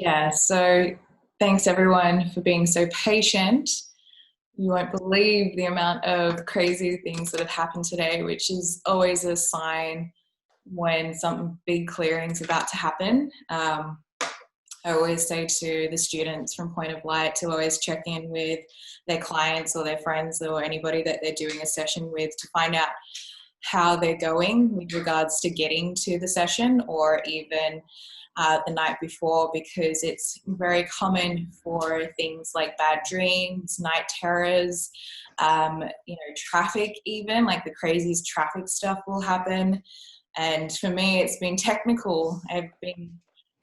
Yeah, so thanks everyone for being so patient. You won't believe the amount of crazy things that have happened today, which is always a sign when some big clearing's about to happen. I always say to the students from Point of Light to always check in with their clients or their friends or anybody that they're doing a session with to find out how they're going with regards to getting to the session, or even the night before, because it's very common for things like bad dreams, night terrors, traffic, even like the craziest traffic stuff will happen. And for me, it's been technical. I've been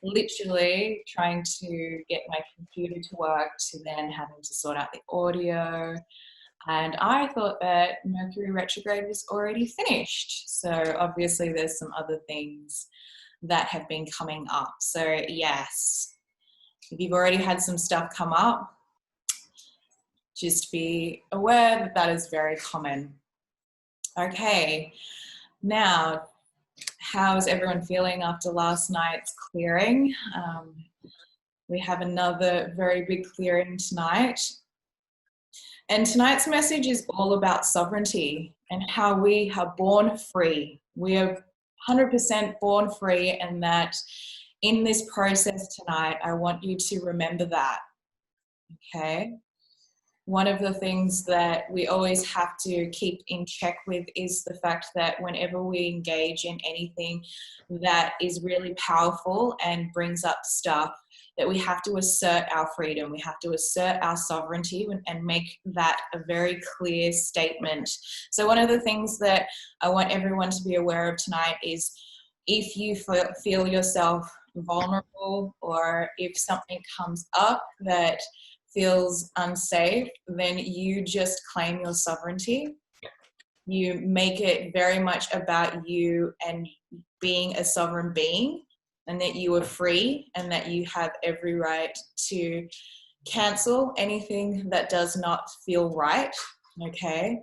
literally trying to get my computer to work, to then having to sort out the audio, and I thought that Mercury retrograde was already finished. So obviously there's some other things that have been coming up. So yes, if you've already had some stuff come up, just be aware that that is very common. Okay, now, how's everyone feeling after last night's clearing? We have another very big clearing tonight. And tonight's message is all about sovereignty and how we are born free. We are 100% born free, and that in this process tonight, I want you to remember that, okay? One of the things that we always have to keep in check with is the fact that whenever we engage in anything that is really powerful and brings up stuff, that we have to assert our freedom, we have to assert our sovereignty and make that a very clear statement. So one of the things that I want everyone to be aware of tonight is, if you feel yourself vulnerable, or if something comes up that feels unsafe, then you just claim your sovereignty. You make it very much about you and being a sovereign being, and that you are free and that you have every right to cancel anything that does not feel right, okay?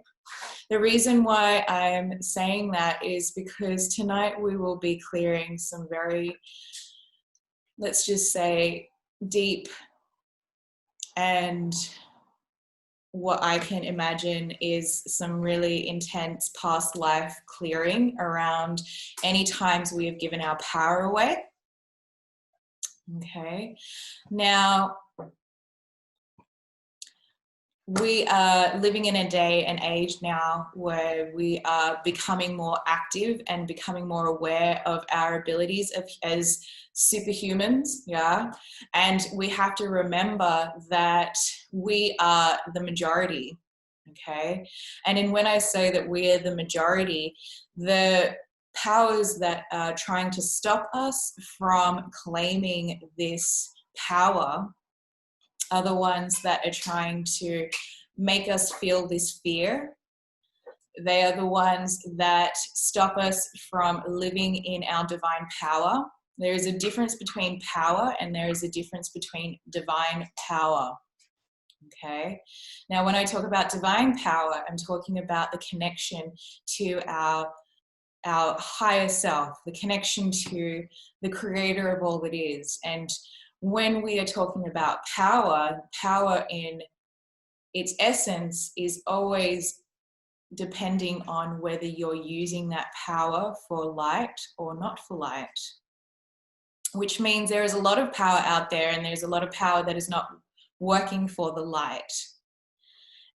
The reason why I'm saying that is because tonight we will be clearing some very, let's just say, deep and what I can imagine is some really intense past life clearing around any times we have given our power away. Okay, now we are living in a day and age now where we are becoming more active and becoming more aware of our abilities as superhumans, yeah? And we have to remember that we are the majority, okay? And when I say that we are the majority, the powers that are trying to stop us from claiming this power are the ones that are trying to make us feel this fear. They are the ones that stop us from living in our divine power. There is a difference between power and there is a difference between divine power. Okay. Now, when I talk about divine power, I'm talking about the connection to our higher self, the connection to the creator of all that is. And when we are talking about power, power in its essence is always depending on whether you're using that power for light or not for light. Which means there is a lot of power out there, and there's a lot of power that is not working for the light.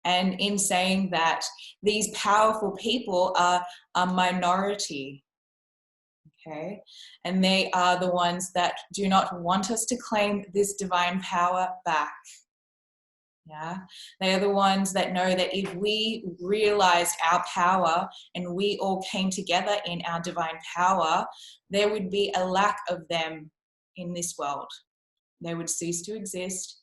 And in saying that, these powerful people are a minority, okay? And they are the ones that do not want us to claim this divine power back. Yeah, they are the ones that know that if we realized our power and we all came together in our divine power, there would be a lack of them in this world. They would cease to exist.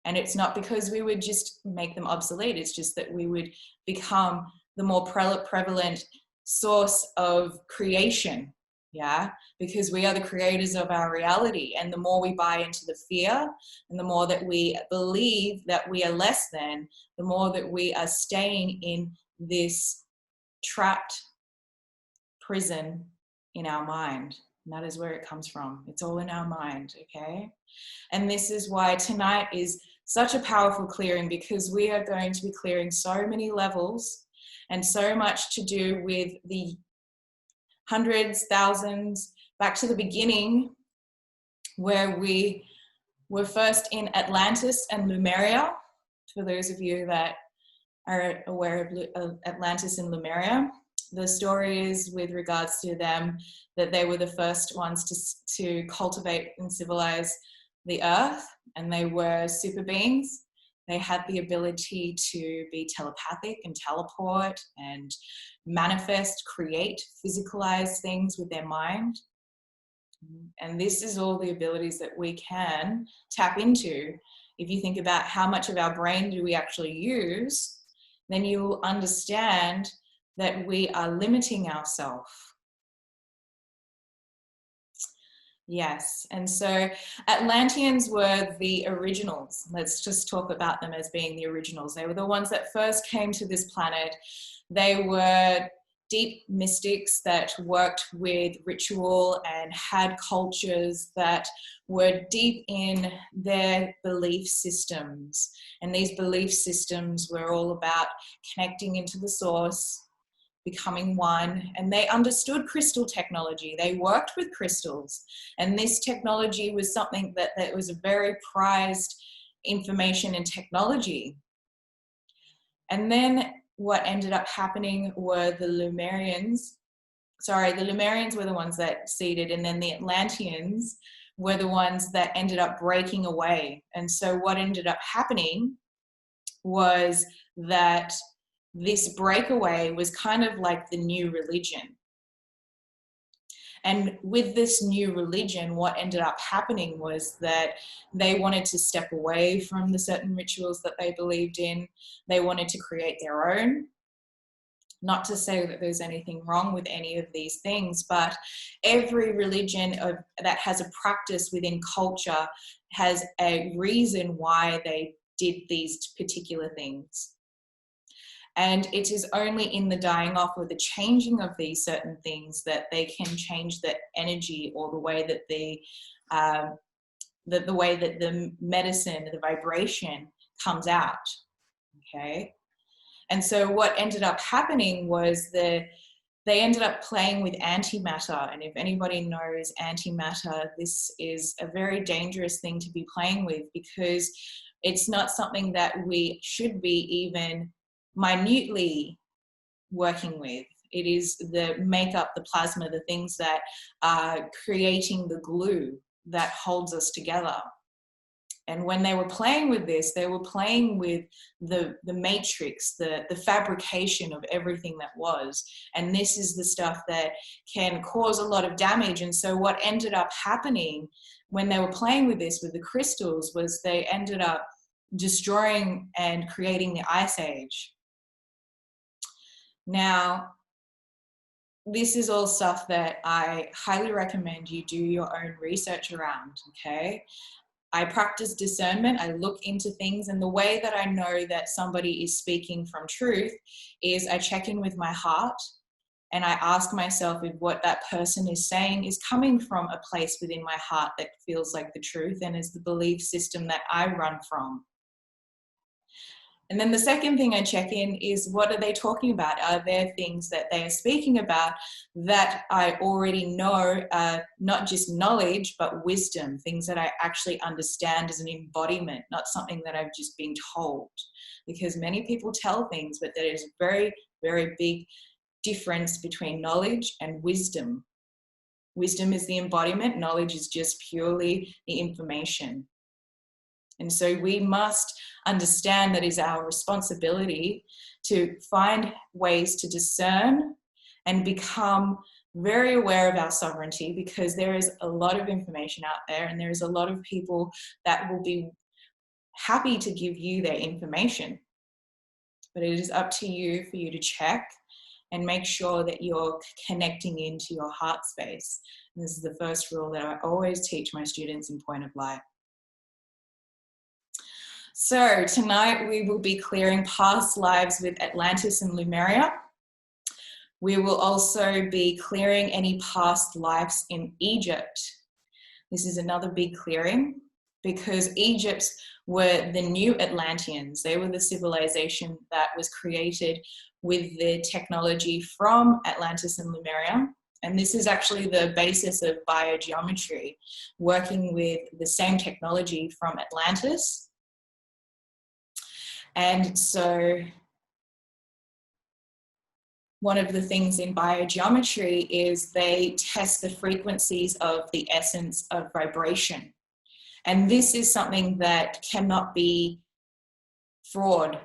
And it's not because we would just make them obsolete, it's just that we would become the more prevalent source of creation. Yeah, because we are the creators of our reality. And the more we buy into the fear and the more that we believe that we are less than, the more that we are staying in this trapped prison in our mind. And that is where it comes from. It's all in our mind, okay? And this is why tonight is such a powerful clearing, because we are going to be clearing so many levels and so much to do with the hundreds, thousands, back to the beginning, where we were first in Atlantis and Lemuria. For those of you that are aware of Atlantis and Lemuria, the story is with regards to them that they were the first ones to cultivate and civilize the earth, and they were super beings. They had the ability to be telepathic and teleport and manifest, create, physicalize things with their mind. And this is all the abilities that we can tap into. If you think about how much of our brain do we actually use, then you'll understand that we are limiting ourselves. Yes, and so Atlanteans were the originals. Let's just talk about them as being the originals. They were the ones that first came to this planet. They were deep mystics that worked with ritual and had cultures that were deep in their belief systems. And these belief systems were all about connecting into the source, becoming one, and they understood crystal technology. They worked with crystals, and this technology was something that was a very prized information and technology. And then what ended up happening were the Lemurians. Sorry, the Lemurians were the ones that seeded, and then the Atlanteans were the ones that ended up breaking away. And so what ended up happening was that this breakaway was kind of like the new religion. And with this new religion, what ended up happening was that they wanted to step away from the certain rituals that they believed in. They wanted to create their own. Not to say that there's anything wrong with any of these things, but every religion that has a practice within culture has a reason why they did these particular things. And it is only in the dying off or the changing of these certain things that they can change the energy or the way that the way that the medicine, the vibration comes out. Okay. And so what ended up happening was they ended up playing with antimatter. And if anybody knows antimatter, this is a very dangerous thing to be playing with, because it's not something that we should be even minutely working with. It is the makeup, the plasma, the things that are creating the glue that holds us together. And when they were playing with this, they were playing with the matrix, the fabrication of everything that was. And this is the stuff that can cause a lot of damage. And so what ended up happening when they were playing with this, with the crystals, was they ended up destroying and creating the Ice Age. Now, this is all stuff that I highly recommend you do your own research around, okay? I practice discernment. I look into things, and the way that I know that somebody is speaking from truth is I check in with my heart, and I ask myself if what that person is saying is coming from a place within my heart that feels like the truth and is the belief system that I run from. And then the second thing I check in is, what are they talking about? Are there things that they are speaking about that I already know, not just knowledge, but wisdom, things that I actually understand as an embodiment, not something that I've just been told. Because many people tell things, but there is a very, very big difference between knowledge and wisdom. Wisdom is the embodiment, knowledge is just purely the information. And so we must understand that it is our responsibility to find ways to discern and become very aware of our sovereignty, because there is a lot of information out there, and there is a lot of people that will be happy to give you their information. But it is up to you for you to check and make sure that you're connecting into your heart space. And this is the first rule that I always teach my students in Point of Light. So tonight we will be clearing past lives with Atlantis and Lemuria. We will also be clearing any past lives in Egypt. This is another big clearing because Egypt were the new Atlanteans. They were the civilization that was created with the technology from Atlantis and Lemuria. And this is actually the basis of biogeometry, working with the same technology from Atlantis. And so one of the things in biogeometry is they test the frequencies of the essence of vibration. And this is something that cannot be fraudulized,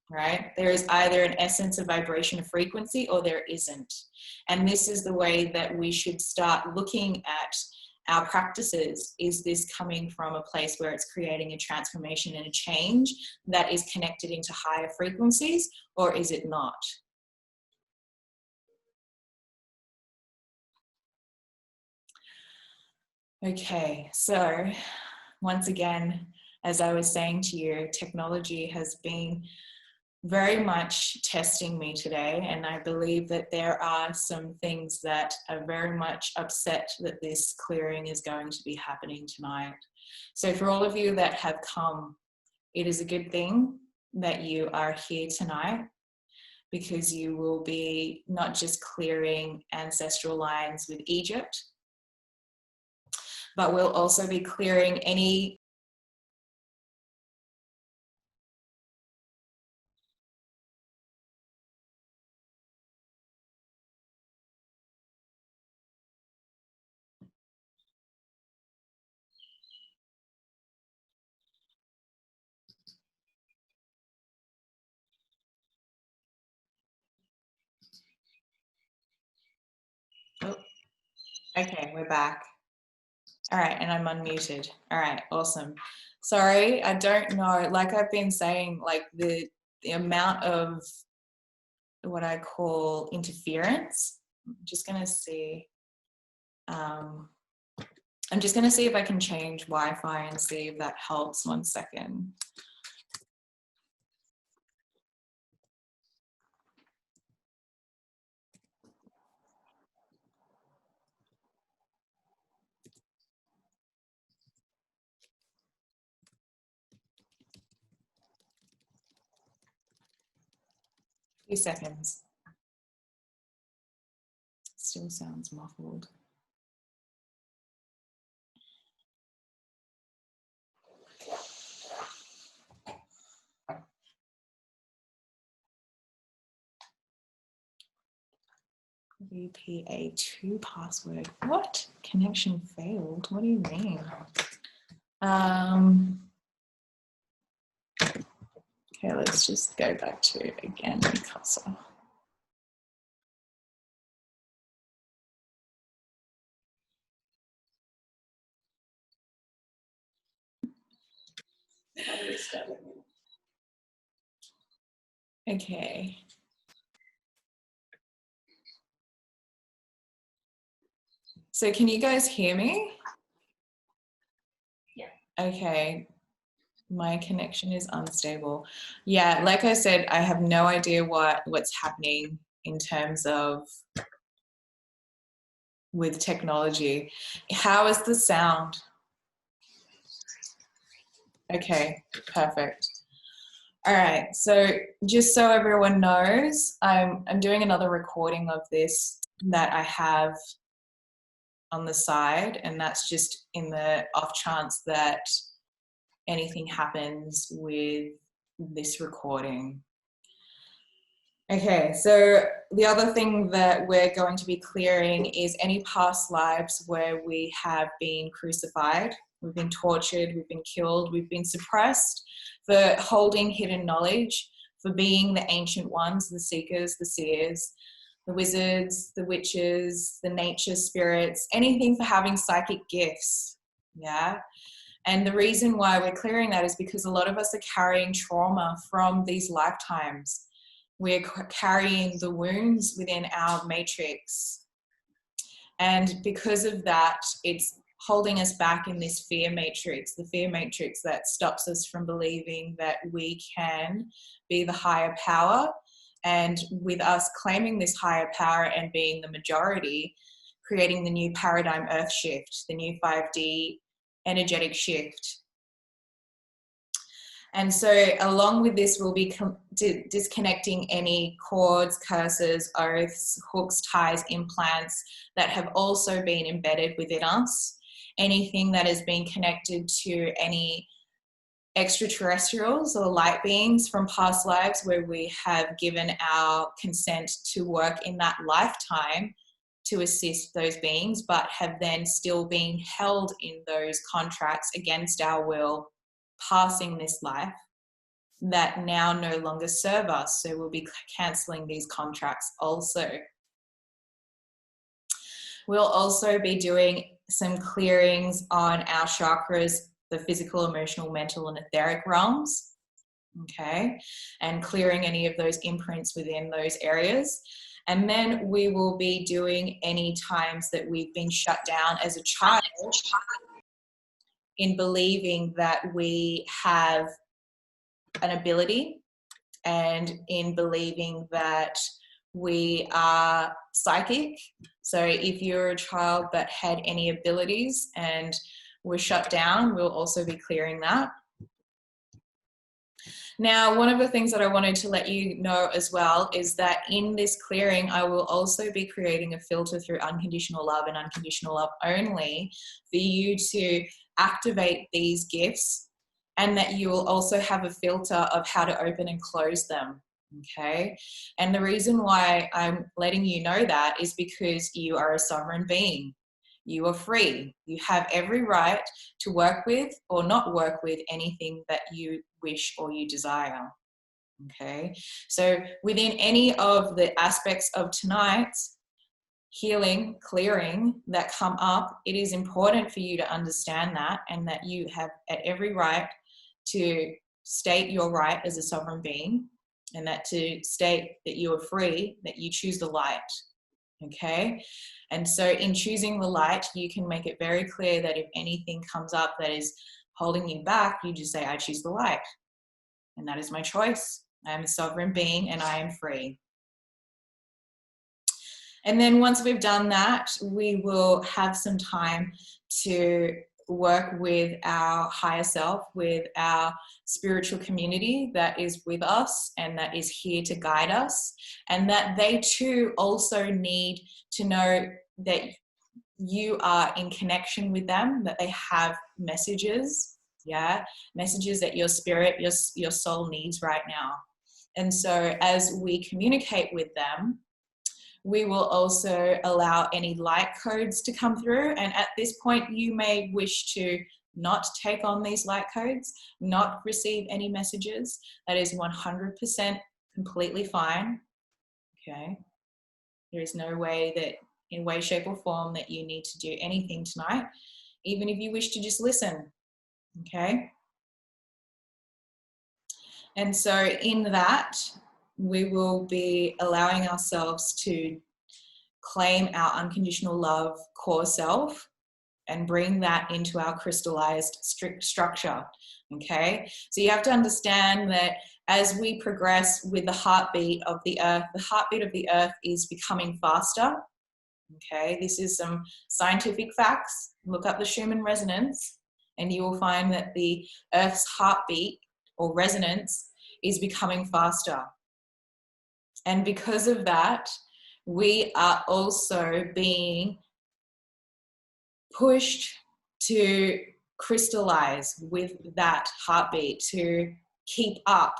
right? There is either an essence of vibration of frequency or there isn't. And this is the way that we should start looking at our practices. Is this coming from a place where it's creating a transformation and a change that is connected into higher frequencies, or is it not? Okay, so once again, as I was saying to you, technology has been very much testing me today, and I believe that there are some things that are very much upset that this clearing is going to be happening tonight. So for all of you that have come, it is a good thing that you are here tonight, because you will be not just clearing ancestral lines with Egypt, but we'll also be clearing any okay, we're back. All right, and I'm unmuted. All right, awesome. Sorry, I don't know, like I've been saying, like the amount of what I call interference. I'm just gonna see. I'm just gonna see if I can change Wi-Fi and see if that helps. 1 second. Few seconds. Still sounds muffled. VPA2 password. What? Connection failed. What do you mean? Okay, let's just go back to again Mikasa. Okay. So can you guys hear me? Yeah. Okay. My connection is unstable. Yeah, like I said, I have no idea what's happening in terms of with technology. How is the sound? Okay, perfect. All right, so just so everyone knows, I'm doing another recording of this that I have on the side, and that's just in the off chance that anything happens with this recording. Okay, so the other thing that we're going to be clearing is any past lives where we have been crucified, we've been tortured, we've been killed, we've been suppressed for holding hidden knowledge, for being the ancient ones, the seekers, the seers, the wizards, the witches, the nature spirits, anything for having psychic gifts, yeah? And the reason why we're clearing that is because a lot of us are carrying trauma from these lifetimes. We're carrying the wounds within our matrix. And because of that, it's holding us back in this fear matrix, the fear matrix that stops us from believing that we can be the higher power And with us claiming this higher power and being the majority, creating the new paradigm earth shift, the new 5D energetic shift. And so along with this, we'll be disconnecting any cords, curses, oaths, hooks, ties, implants that have also been embedded within us. Anything that has been connected to any extraterrestrials or light beings from past lives where we have given our consent to work in that lifetime to assist those beings, but have then still been held in those contracts against our will, passing this life, that now no longer serve us. So we'll be cancelling these contracts also. We'll also be doing some clearings on our chakras, the physical, emotional, mental, and etheric realms, okay, and clearing any of those imprints within those areas. And then we will be doing any times that we've been shut down as a child in believing that we have an ability and in believing that we are psychic. So if you're a child that had any abilities and were shut down, we'll also be clearing that. Now, one of the things that I wanted to let you know as well is that in this clearing, I will also be creating a filter through unconditional love and unconditional love only for you to activate these gifts, and that you will also have a filter of how to open and close them. Okay. And the reason why I'm letting you know that is because you are a sovereign being. You are free. You have every right to work with or not work with anything that you wish or you desire. Okay. So within any of the aspects of tonight's healing, clearing that come up, it is important for you to understand that, and that you have at every right to state your right as a sovereign being, and that to state that you are free, that you choose the light. Okay. And so in choosing the light, you can make it very clear that if anything comes up that is holding you back, you just say, I choose the light. And that is my choice. I am a sovereign being and I am free. And then once we've done that, we will have some time to work with our higher self, with our spiritual community that is with us and that is here to guide us, and that they too also need to know that you are in connection with them, that they have messages, messages that your spirit, your soul needs right now. And so as we communicate with them, we will also allow any light codes to come through. And at this point, you may wish to not take on these light codes, not receive any messages. That is 100% completely fine. Okay. There is no way that, in way, shape, or form, that you need to do anything tonight, even if you wish to just listen. Okay. And so in that, we will be allowing ourselves to claim our unconditional love core self and bring that into our crystallized structure. Okay, so you have to understand that as we progress with the heartbeat of the earth is becoming faster. Okay, this is some scientific facts. Look up the Schumann resonance and you will find that the earth's heartbeat or resonance is becoming faster. And because of that, we are also being pushed to crystallize with that heartbeat, to keep up.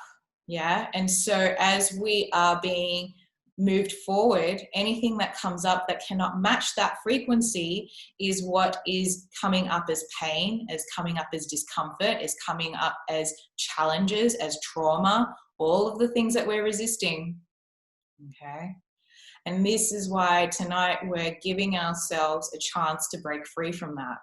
Yeah. And so as we are being moved forward, anything that comes up that cannot match that frequency is what is coming up as pain, is coming up as discomfort, is coming up as challenges, as trauma, all of the things that we're resisting. Okay. And this is why tonight we're giving ourselves a chance to break free from that.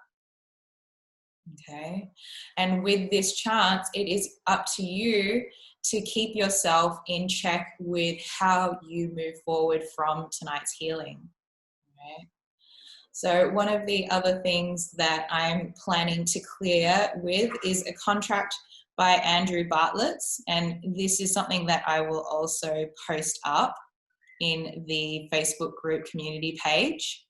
Okay. And with this chance, it is up to you to keep yourself in check with how you move forward from tonight's healing. Okay. So one of the other things that I'm planning to clear with is a contract by Andrew Bartlett's, and this is something that I will also post up in the Facebook group community page.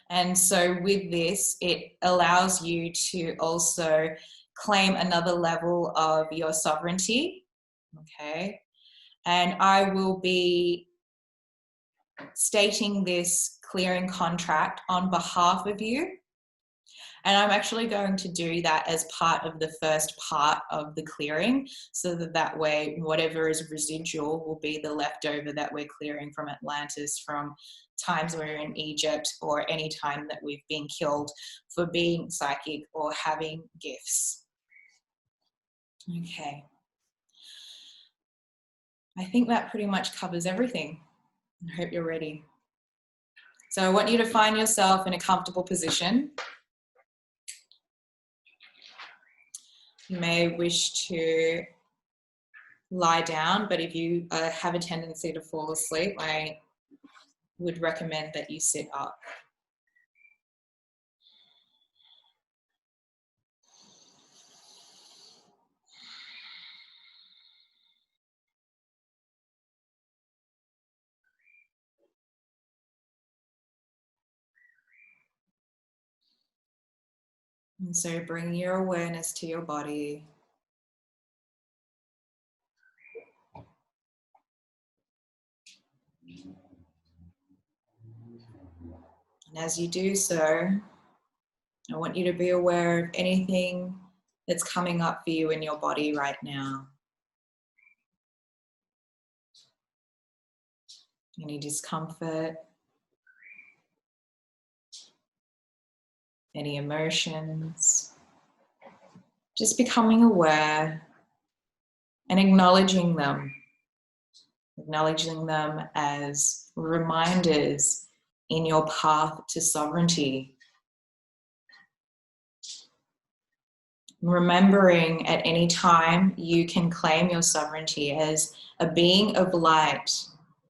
And so with this, it allows you to also claim another level of your sovereignty, okay? And I will be stating this clearing contract on behalf of you. And I'm actually going to do that as part of the first part of the clearing, so that way whatever is residual will be the leftover that we're clearing from Atlantis, from times we're in Egypt, or any time that we've been killed for being psychic or having gifts. Okay. I think that pretty much covers everything. I hope you're ready. So I want you to find yourself in a comfortable position. You may wish to lie down, but if you have a tendency to fall asleep, I would recommend that you sit up. And so bring your awareness to your body. And as you do so, I want you to be aware of anything that's coming up for you in your body right now. Any discomfort, any emotions. Just becoming aware and acknowledging them. Acknowledging them as reminders in your path to sovereignty. Remembering at any time you can claim your sovereignty as a being of light,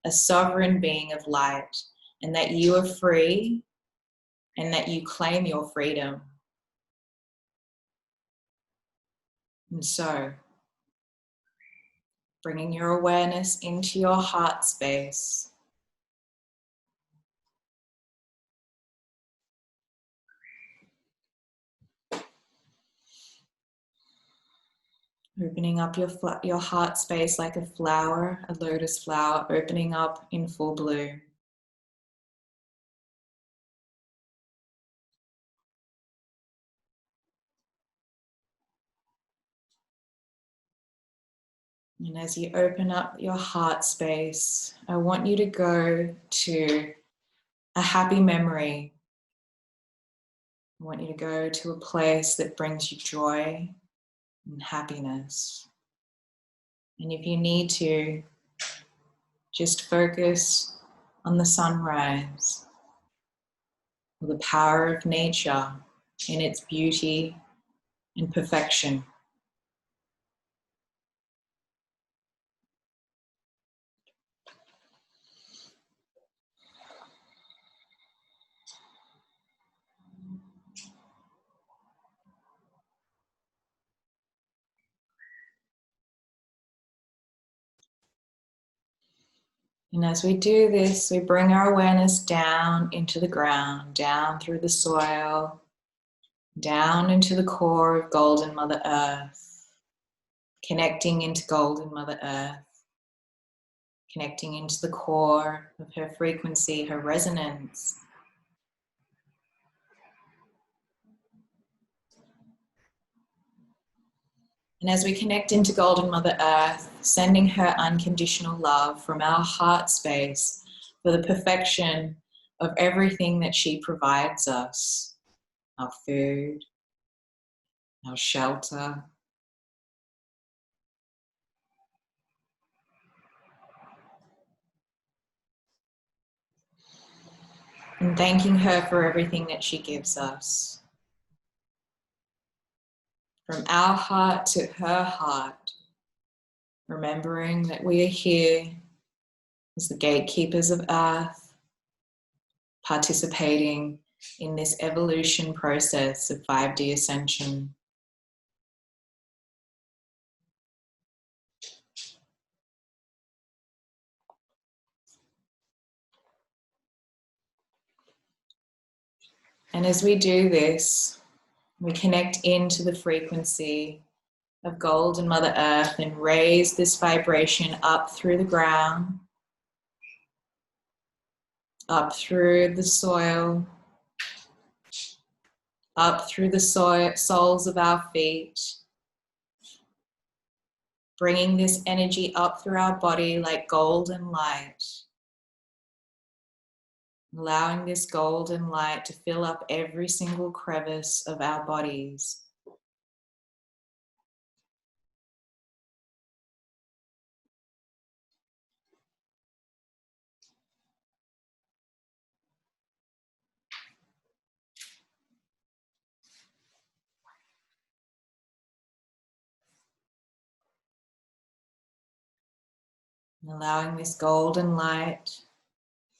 a sovereign being of light, and that you are free and that you claim your freedom. And so, bringing your awareness into your heart space. Opening up your heart space like a flower, a lotus flower, opening up in full bloom. And as you open up your heart space, I want you to go to a happy memory. I want you to go to a place that brings you joy and happiness. And if you need to, just focus on the sunrise, or the power of nature in its beauty and perfection. And as we do this, we bring our awareness down into the ground, down through the soil, down into the core of Golden Mother Earth, connecting into Golden Mother Earth, connecting into the core of her frequency, her resonance. And as we connect into Golden Mother Earth, sending her unconditional love from our heart space for the perfection of everything that she provides us, our food, our shelter, and thanking her for everything that she gives us. From our heart to her heart, remembering that we are here as the gatekeepers of Earth, participating in this evolution process of 5D ascension. And as we do this, we connect into the frequency of Golden Mother Earth and raise this vibration up through the ground, up through the soil, up through the soles of our feet, bringing this energy up through our body like golden light, allowing this golden light to fill up every single crevice of our bodies. And allowing this golden light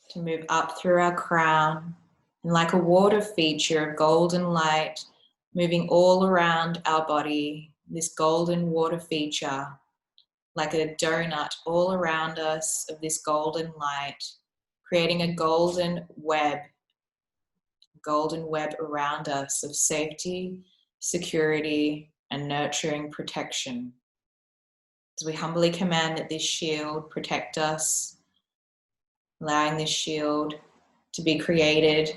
to move up through our crown, and like a water feature of golden light moving all around our body, this golden water feature, like a donut all around us of this golden light, creating a golden web around us of safety, security, and nurturing protection. As we humbly command that this shield protect us, allowing this shield to be created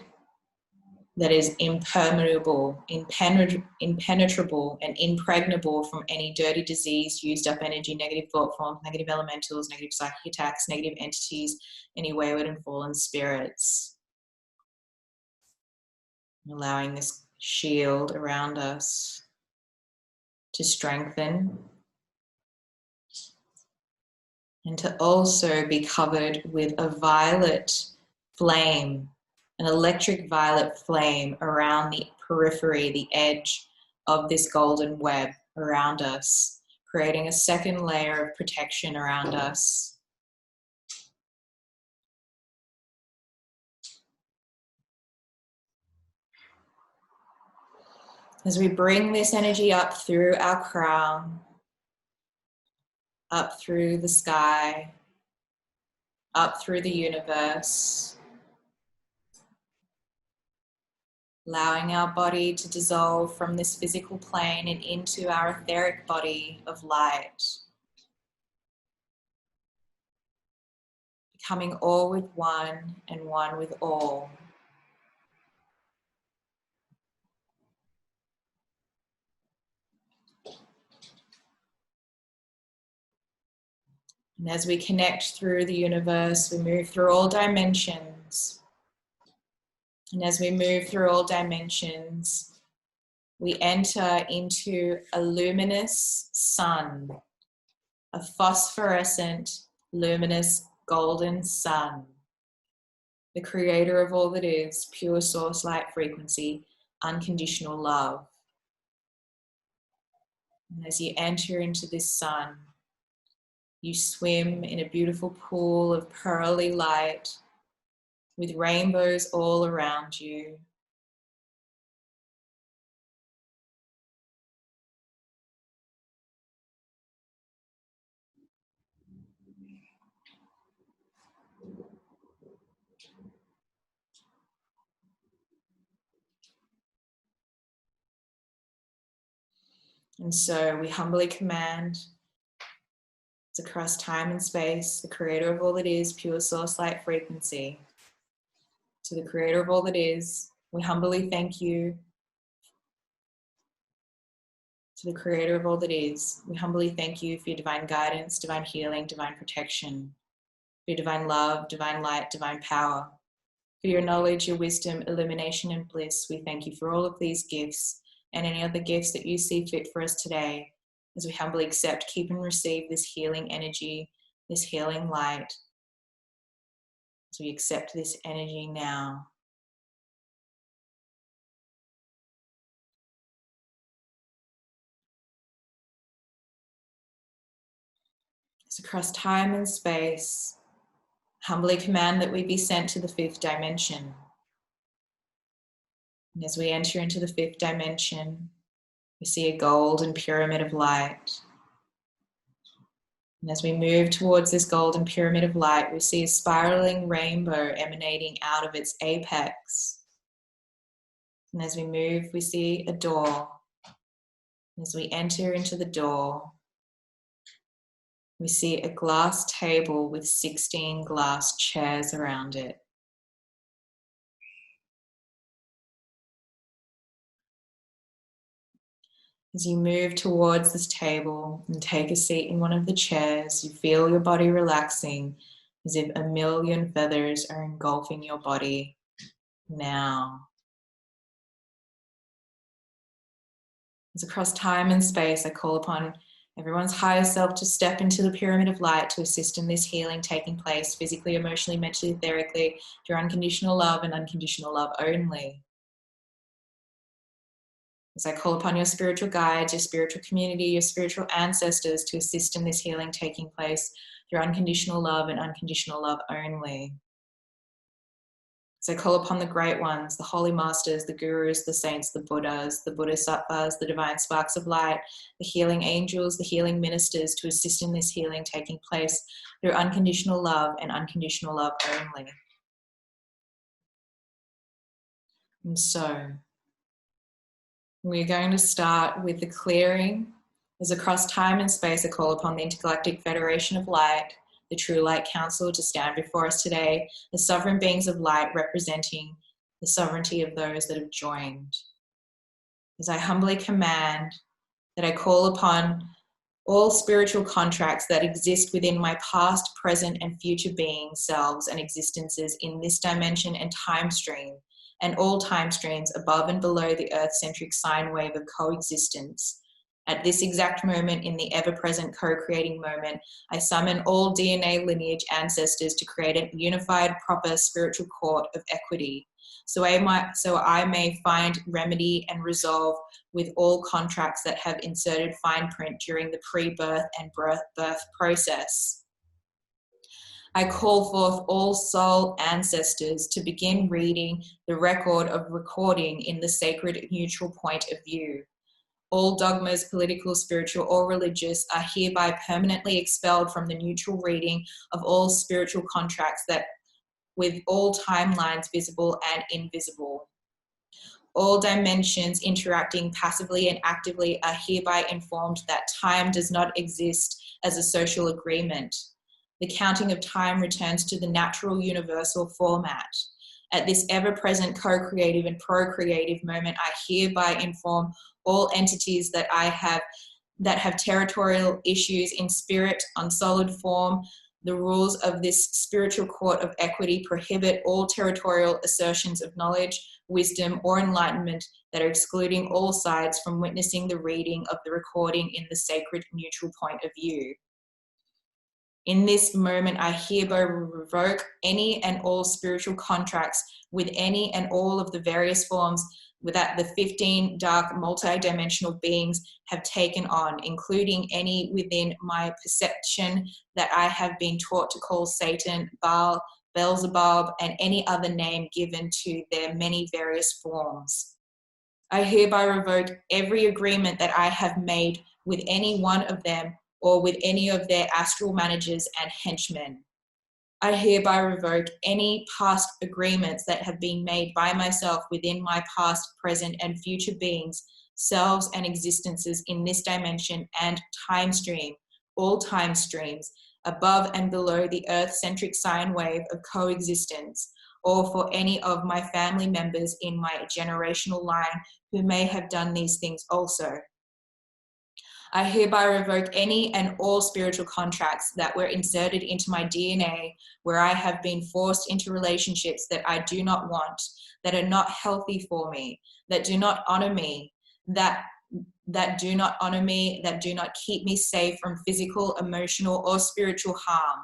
that is impermeable, impenetrable, and impregnable from any dirty disease, used up energy, negative thought forms, negative elementals, negative psychic attacks, negative entities, any wayward and fallen spirits. Allowing this shield around us to strengthen and to also be covered with a violet flame, an electric violet flame around the periphery, the edge of this golden web around us, creating a second layer of protection around us. As we bring this energy up through our crown, up through the sky, up through the universe, allowing our body to dissolve from this physical plane and into our etheric body of light, becoming all with one and one with all. And as we connect through the universe, we move through all dimensions. And as we move through all dimensions, we enter into a luminous sun, a phosphorescent, luminous, golden sun, the creator of all that is, pure source light frequency, unconditional love. And as you enter into this sun, you swim in a beautiful pool of pearly light with rainbows all around you. And so we humbly command, it's across time and space, the creator of all that is, pure source light frequency. To the creator of all that is, we humbly thank you. To the creator of all that is, we humbly thank you for your divine guidance, divine healing, divine protection, for your divine love, divine light, divine power. For your knowledge, your wisdom, illumination, and bliss, we thank you for all of these gifts and any other gifts that you see fit for us today. As we humbly accept, keep and receive this healing energy, this healing light. As we accept this energy now. As across time and space, humbly command that we be sent to the fifth dimension. And as we enter into the fifth dimension, we see a golden pyramid of light. And as we move towards this golden pyramid of light, we see a spiraling rainbow emanating out of its apex. And as we move, we see a door. As we enter into the door, we see a glass table with 16 glass chairs around it. As you move towards this table and take a seat in one of the chairs, you feel your body relaxing as if a million feathers are engulfing your body now. As across time and space, I call upon everyone's higher self to step into the pyramid of light to assist in this healing taking place physically, emotionally, mentally, etherically, through unconditional love and unconditional love only. As I call upon your spiritual guides, your spiritual community, your spiritual ancestors to assist in this healing taking place through unconditional love and unconditional love only. As I call upon the great ones, the holy masters, the gurus, the saints, the bodhisattvas, the divine sparks of light, the healing angels, the healing ministers to assist in this healing taking place through unconditional love and unconditional love only. And so, we're going to start with the clearing. As across time and space, I call upon the Intergalactic Federation of Light, the True Light Council, to stand before us today, the sovereign beings of light representing the sovereignty of those that have joined. As I humbly command that I call upon all spiritual contracts that exist within my past, present, and future beings, selves, and existences in this dimension and time stream, and all time streams above and below the earth-centric sine wave of coexistence. At this exact moment, in the ever-present co-creating moment, I summon all DNA lineage ancestors to create a unified, proper spiritual court of equity, so I may find remedy and resolve with all contracts that have inserted fine print during the pre-birth and birth process. I call forth all soul ancestors to begin reading the record of recording in the sacred neutral point of view. All dogmas, political, spiritual, or religious, are hereby permanently expelled from the neutral reading of all spiritual contracts that with all timelines visible and invisible. All dimensions interacting passively and actively are hereby informed that time does not exist as a social agreement. The counting of time returns to the natural universal format. At this ever-present co-creative and procreative moment, I hereby inform all entities that have territorial issues in spirit, on solid form. The rules of this spiritual court of equity prohibit all territorial assertions of knowledge, wisdom, or enlightenment that are excluding all sides from witnessing the reading of the recording in the sacred neutral point of view. In this moment, I hereby revoke any and all spiritual contracts with any and all of the various forms that the 15 dark multidimensional beings have taken on, including any within my perception that I have been taught to call Satan, Baal, Beelzebub, and any other name given to their many various forms. I hereby revoke every agreement that I have made with any one of them or with any of their astral managers and henchmen. I hereby revoke any past agreements that have been made by myself within my past, present, and future beings, selves, and existences in this dimension and time stream, all time streams, above and below the earth-centric sine wave of coexistence, or for any of my family members in my generational line who may have done these things also. I hereby revoke any and all spiritual contracts that were inserted into my DNA where I have been forced into relationships that I do not want, that are not healthy for me, that do not honor me, that do not honor me, that do not keep me safe from physical, emotional, or spiritual harm.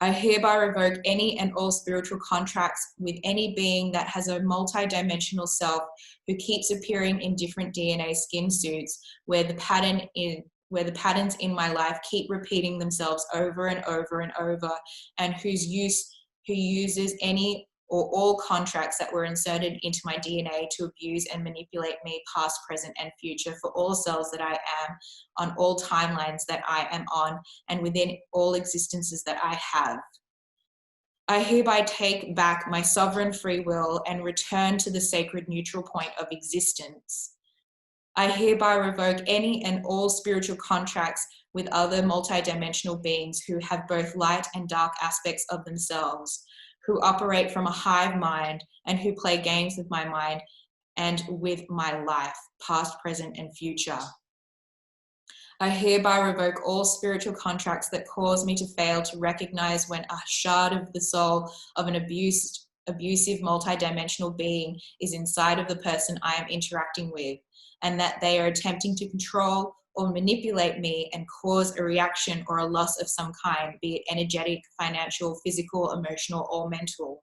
I hereby revoke any and all spiritual contracts with any being that has a multidimensional self who keeps appearing in different DNA skin suits where the patterns in my life keep repeating themselves over and over and over, and who uses any or all contracts that were inserted into my DNA to abuse and manipulate me past, present, and future for all selves that I am, on all timelines that I am on, and within all existences that I have. I hereby take back my sovereign free will and return to the sacred neutral point of existence. I hereby revoke any and all spiritual contracts with other multidimensional beings who have both light and dark aspects of themselves, who operate from a hive mind and who play games with my mind and with my life, past, present, and future. I hereby revoke all spiritual contracts that cause me to fail to recognize when a shard of the soul of an abusive multidimensional being is inside of the person I am interacting with, and that they are attempting to control or manipulate me and cause a reaction or a loss of some kind, be it energetic, financial, physical, emotional, or mental.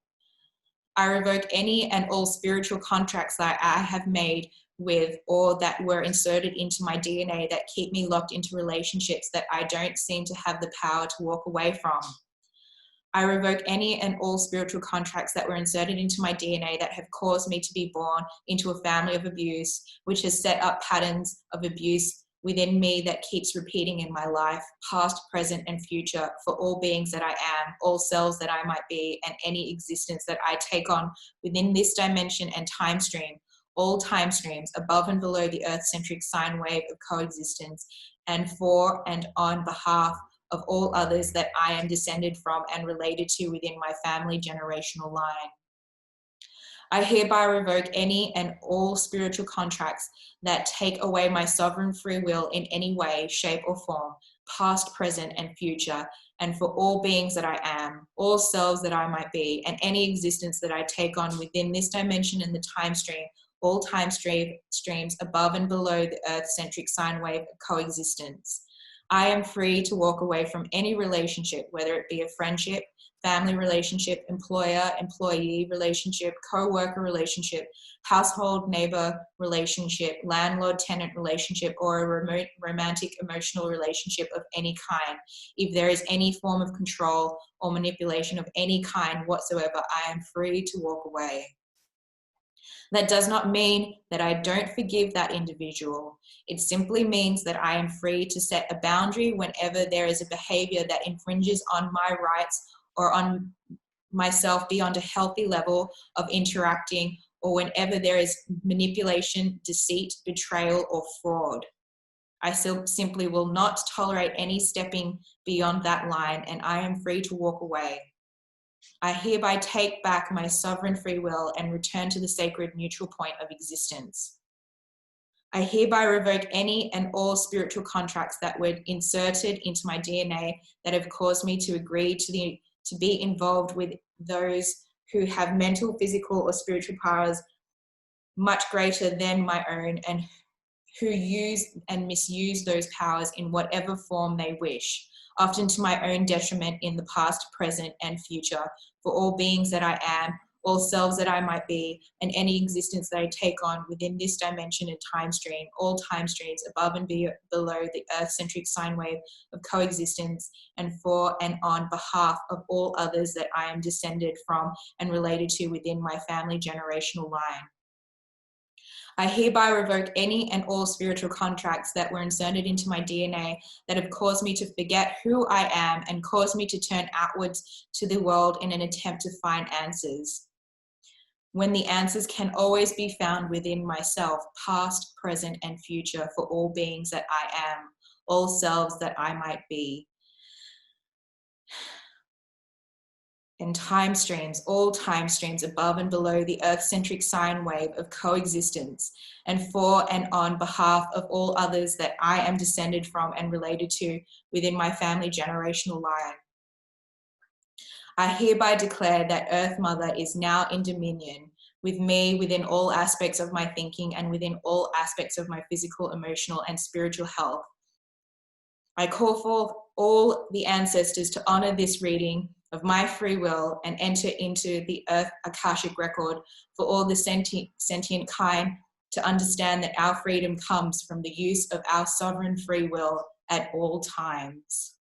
I revoke any and all spiritual contracts that I have made with or that were inserted into my DNA that keep me locked into relationships that I don't seem to have the power to walk away from. I revoke any and all spiritual contracts that were inserted into my DNA that have caused me to be born into a family of abuse, which has set up patterns of abuse within me that keeps repeating in my life, past, present, and future, for all beings that I am, all selves that I might be, and any existence that I take on within this dimension and time stream, all time streams above and below the earth-centric sine wave of coexistence, and for and on behalf of all others that I am descended from and related to within my family generational line. I hereby revoke any and all spiritual contracts that take away my sovereign free will in any way, shape, or form, past, present, and future, and for all beings that I am, all selves that I might be, and any existence that I take on within this dimension and the time stream, all time streams above and below the earth-centric sine wave of coexistence. I am free to walk away from any relationship, whether it be a friendship, family relationship, employer, employee relationship, co-worker relationship, household neighbor relationship, landlord-tenant relationship, or a remote romantic emotional relationship of any kind. If there is any form of control or manipulation of any kind whatsoever, I am free to walk away. That does not mean that I don't forgive that individual. It simply means that I am free to set a boundary whenever there is a behavior that infringes on my rights or on myself beyond a healthy level of interacting, or whenever there is manipulation, deceit, betrayal, or fraud. I simply will not tolerate any stepping beyond that line, and I am free to walk away. I hereby take back my sovereign free will and return to the sacred neutral point of existence. I hereby revoke any and all spiritual contracts that were inserted into my DNA that have caused me to agree to be involved with those who have mental, physical, or spiritual powers much greater than my own, and who use and misuse those powers in whatever form they wish, often to my own detriment in the past, present, and future, for all beings that I am, all selves that I might be, and any existence that I take on within this dimension and time stream, all time streams above and below the earth-centric sine wave of coexistence, and for and on behalf of all others that I am descended from and related to within my family generational line. I hereby revoke any and all spiritual contracts that were inserted into my DNA that have caused me to forget who I am and caused me to turn outwards to the world in an attempt to find answers, when the answers can always be found within myself, past, present, and future, for all beings that I am, all selves that I might be. And time streams, all time streams above and below the earth-centric sine wave of coexistence, and for and on behalf of all others that I am descended from and related to within my family generational line. I hereby declare that Earth Mother is now in dominion with me within all aspects of my thinking and within all aspects of my physical, emotional, and spiritual health. I call for all the ancestors to honor this reading of my free will and enter into the Earth Akashic record for all the sentient kind to understand that our freedom comes from the use of our sovereign free will at all times.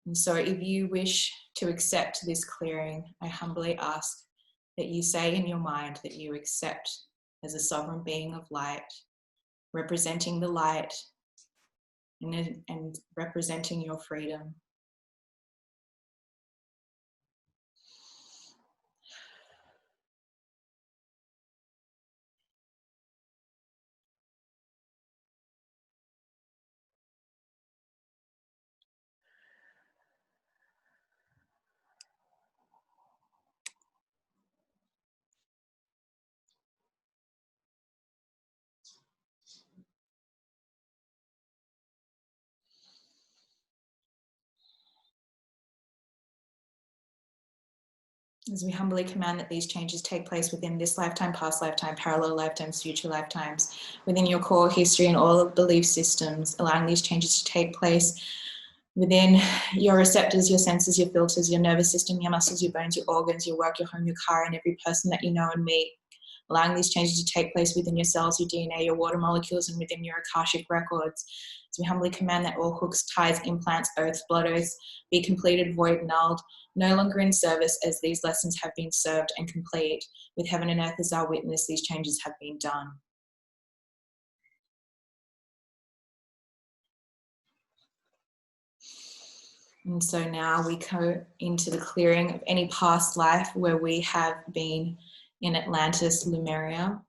And so if you wish to accept this clearing, I humbly ask that you say in your mind that you accept as a sovereign being of light, representing the light and representing your freedom. As we humbly command that these changes take place within this lifetime, past lifetime, parallel lifetimes, future lifetimes, within your core history and all of belief systems, allowing these changes to take place within your receptors, your senses, your filters, your nervous system, your muscles, your bones, your organs, your work, your home, your car, and every person that you know and meet. Allowing these changes to take place within your cells, your DNA, your water molecules, and within your Akashic records. So we humbly command that all hooks, ties, implants, oaths, blood oaths be completed, void, nulled, no longer in service, as these lessons have been served and complete. With heaven and earth as our witness, these changes have been done. And so now we go into the clearing of any past life where we have been in Atlantis, Lemuria.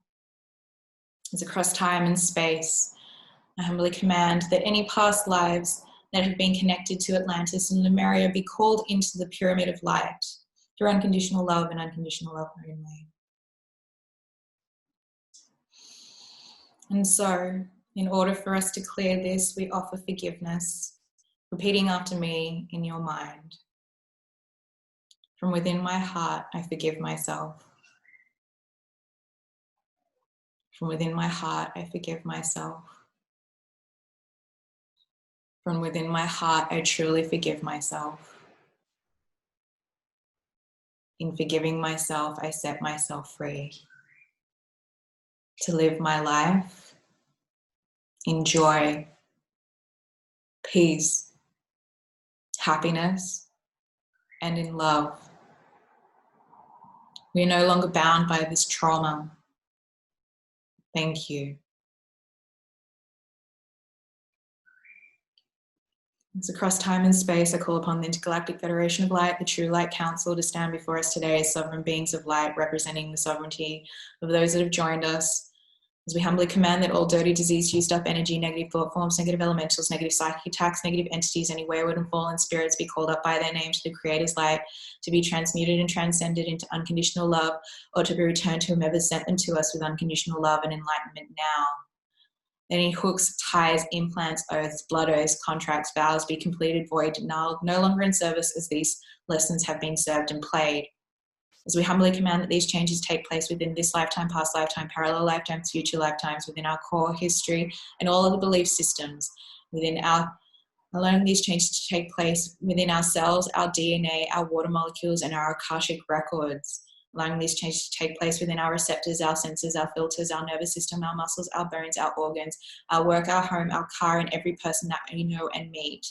It's across time and space. I humbly command that any past lives that have been connected to Atlantis and Lemuria be called into the pyramid of light through unconditional love and unconditional love only. And so, in order for us to clear this, we offer forgiveness, repeating after me in your mind. From within my heart, I forgive myself. From within my heart, I forgive myself. From within my heart, I truly forgive myself. In forgiving myself, I set myself free to live my life in joy, peace, happiness, and in love. We are no longer bound by this trauma. Thank you. As across time and space, I call upon the Intergalactic Federation of Light, the True Light Council, to stand before us today as sovereign beings of light, representing the sovereignty of those that have joined us. As we humbly command that all dirty, diseased, used up energy, negative thought forms, negative elementals, negative psychic attacks, negative entities, any wayward and fallen spirits be called up by their name to the Creator's light, to be transmuted and transcended into unconditional love, or to be returned to whomever sent them to us with unconditional love and enlightenment now. Any hooks, ties, implants, oaths, blood oaths, contracts, vows be completed, void, nulled, no longer in service, as these lessons have been served and played. As we humbly command that these changes take place within this lifetime, past lifetime, parallel lifetimes, future lifetimes, within our core history and all of the belief systems, within our, allowing these changes to take place within our cells, our DNA, our water molecules, and our Akashic records. Allowing these changes to take place within our receptors, our senses, our filters, our nervous system, our muscles, our bones, our organs, our work, our home, our car, and every person that we know and meet.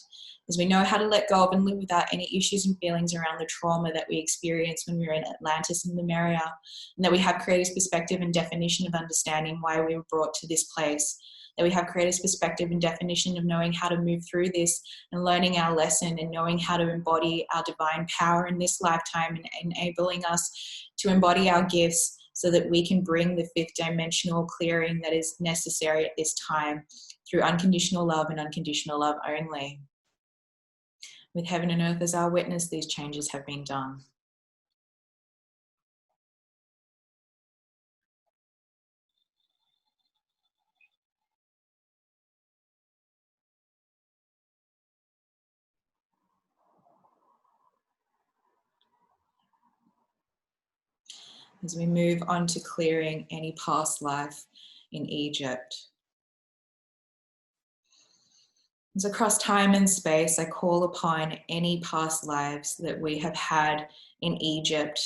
As we know how to let go of and live without any issues and feelings around the trauma that we experienced when we were in Atlantis and Lemuria, and that we have creative perspective and definition of understanding why we were brought to this place, that we have creative perspective and definition of knowing how to move through this and learning our lesson and knowing how to embody our divine power in this lifetime and enabling us to embody our gifts so that we can bring the fifth dimensional clearing that is necessary at this time through unconditional love and unconditional love only. With heaven and earth as our witness, these changes have been done. As we move on to clearing any past life in Egypt. As across time and space, I call upon any past lives that we have had in Egypt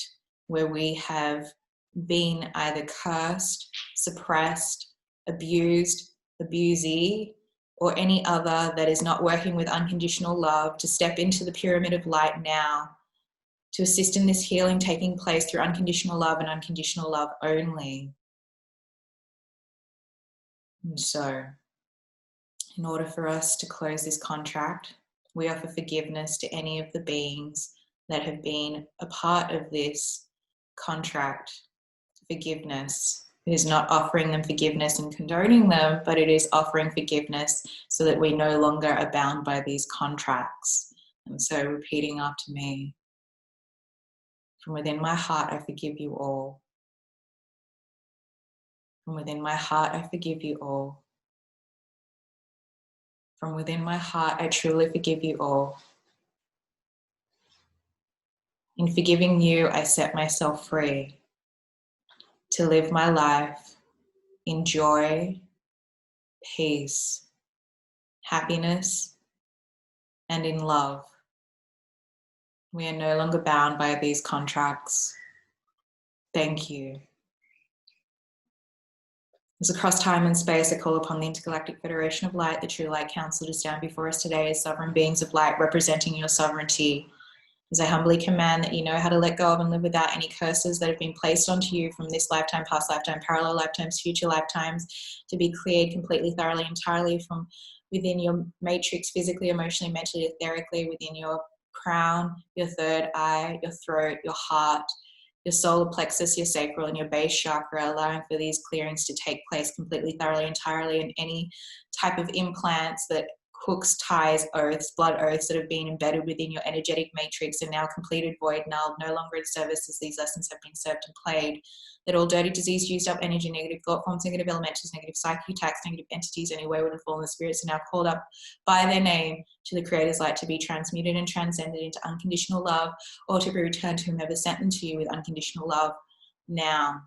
where we have been either cursed, suppressed, abused, abusee, or any other that is not working with unconditional love, to step into the pyramid of light now, to assist in this healing taking place through unconditional love and unconditional love only. And so, in order for us to close this contract, we offer forgiveness to any of the beings that have been a part of this contract. Forgiveness. It is not offering them forgiveness and condoning them, but it is offering forgiveness so that we no longer are bound by these contracts. And so repeating after me. From within my heart, I forgive you all. From within my heart, I forgive you all. From within my heart, I truly forgive you all. In forgiving you, I set myself free to live my life in joy, peace, happiness, and in love. We are no longer bound by these contracts. Thank you. As across time and space, I call upon the Intergalactic Federation of Light, the True Light Council, to stand before us today as sovereign beings of light representing your sovereignty. As I humbly command that you know how to let go of and live without any curses that have been placed onto you from this lifetime, past lifetime, parallel lifetimes, future lifetimes, to be cleared completely, thoroughly, entirely from within your matrix, physically, emotionally, mentally, etherically, within your crown, your third eye, your throat, your heart, your solar plexus, your sacral, and your base chakra, allowing for these clearings to take place completely, thoroughly, entirely, and any type of implants that hooks, ties, oaths, blood oaths that have been embedded within your energetic matrix are now completed, void, null, no longer in service as these lessons have been served and played. That all dirty, disease, used up energy, negative thought forms, negative elementals, negative psychic attacks, negative entities, any wayward and fallen spirits are now called up by their name to the Creator's light to be transmuted and transcended into unconditional love, or to be returned to whomever sent them to you with unconditional love now.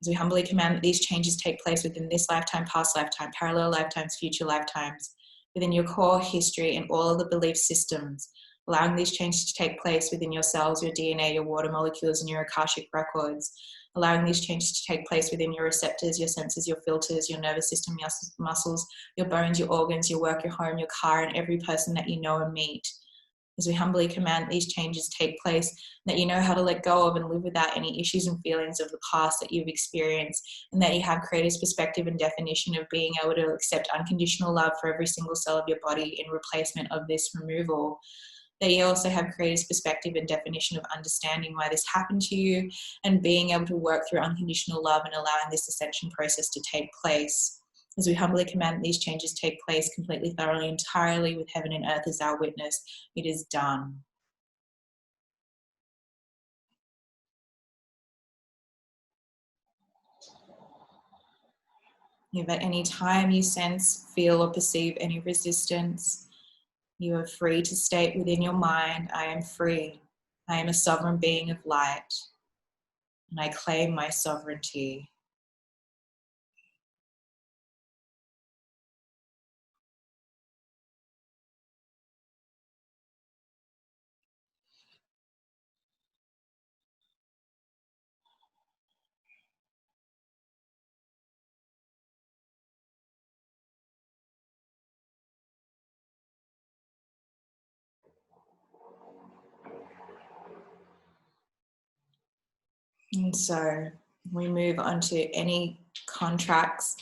As we humbly command that these changes take place within this lifetime, past lifetime, parallel lifetimes, future lifetimes, within your core history and all of the belief systems, allowing these changes to take place within your cells, your DNA, your water molecules, and your Akashic records, allowing these changes to take place within your receptors, your senses, your filters, your nervous system, your muscles, your bones, your organs, your work, your home, your car, and every person that you know and meet. As we humbly command these changes take place, that you know how to let go of and live without any issues and feelings of the past that you've experienced, and that you have Creator's perspective and definition of being able to accept unconditional love for every single cell of your body in replacement of this removal. That you also have Creator's perspective and definition of understanding why this happened to you and being able to work through unconditional love and allowing this ascension process to take place. As we humbly command that these changes take place completely, thoroughly, entirely, with heaven and earth as our witness, it is done. If at any time you sense, feel, or perceive any resistance, you are free to state within your mind, I am free. I am a sovereign being of light, and I claim my sovereignty. And so we move on to any contracts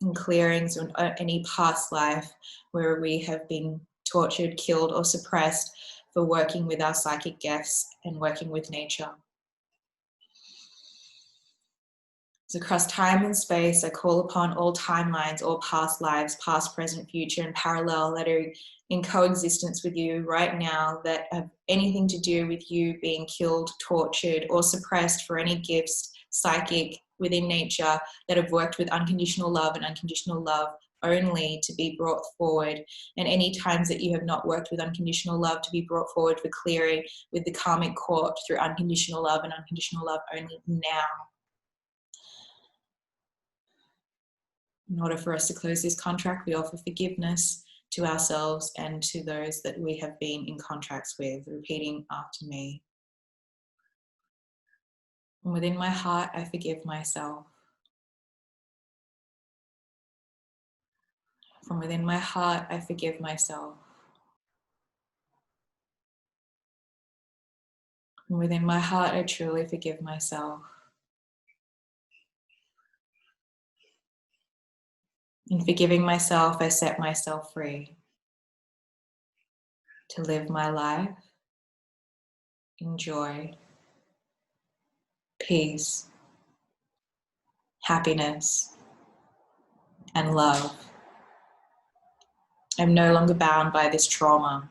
and clearings or any past life where we have been tortured, killed, or suppressed for working with our psychic gifts and working with nature. So across time and space, I call upon all timelines, all past lives, past, present, future, and parallel that are in coexistence with you right now that have anything to do with you being killed, tortured, or suppressed for any gifts, psychic, within nature, that have worked with unconditional love and unconditional love only to be brought forward. And any times that you have not worked with unconditional love to be brought forward for clearing with the karmic court through unconditional love and unconditional love only now. In order for us to close this contract, we offer forgiveness to ourselves and to those that we have been in contracts with, repeating after me. From within my heart, I forgive myself. From within my heart, I forgive myself. From within my heart, I truly forgive myself. In forgiving myself, I set myself free to live my life in joy, peace, happiness, and love. I'm no longer bound by this trauma.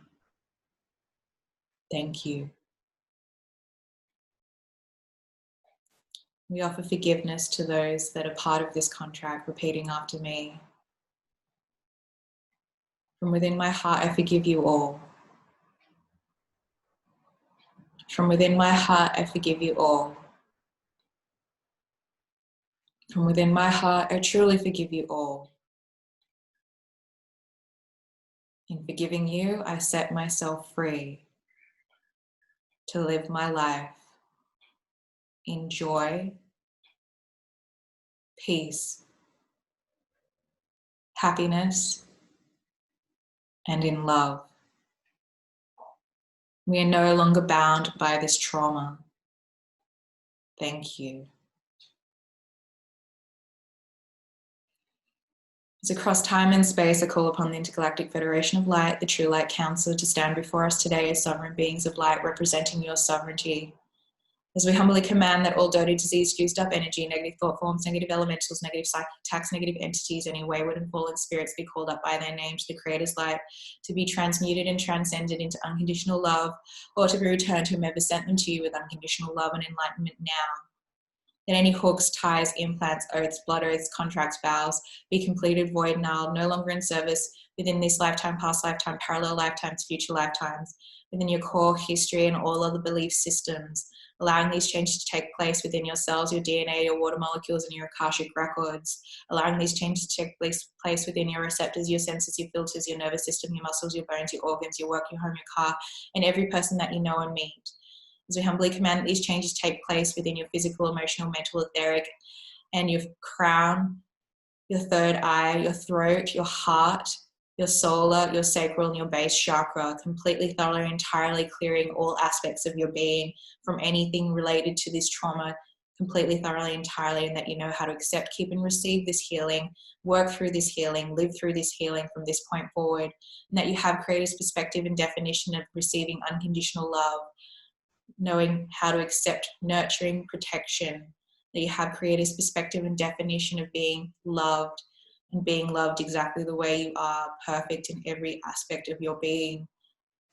Thank you. We offer forgiveness to those that are part of this contract, repeating after me. From within my heart, I forgive you all. From within my heart, I forgive you all. From within my heart, I truly forgive you all. In forgiving you, I set myself free to live my life in joy, peace, happiness, and in love. We are no longer bound by this trauma. Thank you. As across time and space, I call upon the Intergalactic Federation of Light, the True Light Council, to stand before us today as sovereign beings of light, representing your sovereignty. As we humbly command that all dirty, diseased, used up energy, negative thought forms, negative elementals, negative psychic attacks, negative entities, any wayward and fallen spirits be called up by their name to the Creator's light, to be transmuted and transcended into unconditional love, or to be returned to whomever sent them to you with unconditional love and enlightenment now. That any hooks, ties, implants, oaths, blood oaths, contracts, vows be completed, void, nulled, no longer in service within this lifetime, past lifetime, parallel lifetimes, future lifetimes, within your core history and all other belief systems, allowing these changes to take place within your cells, your DNA, your water molecules, and your Akashic records, allowing these changes to take place within your receptors, your senses, your filters, your nervous system, your muscles, your bones, your organs, your work, your home, your car, and every person that you know and meet. As we humbly command that these changes take place within your physical, emotional, mental, etheric, and your crown, your third eye, your throat, your heart, your solar, your sacral, and your base chakra, completely, thoroughly, entirely clearing all aspects of your being from anything related to this trauma, completely, thoroughly, entirely, and that you know how to accept, keep, and receive this healing, work through this healing, live through this healing from this point forward, and that you have creator's perspective and definition of receiving unconditional love, knowing how to accept nurturing protection, that you have creator's perspective and definition of being loved and being loved exactly the way you are, perfect in every aspect of your being,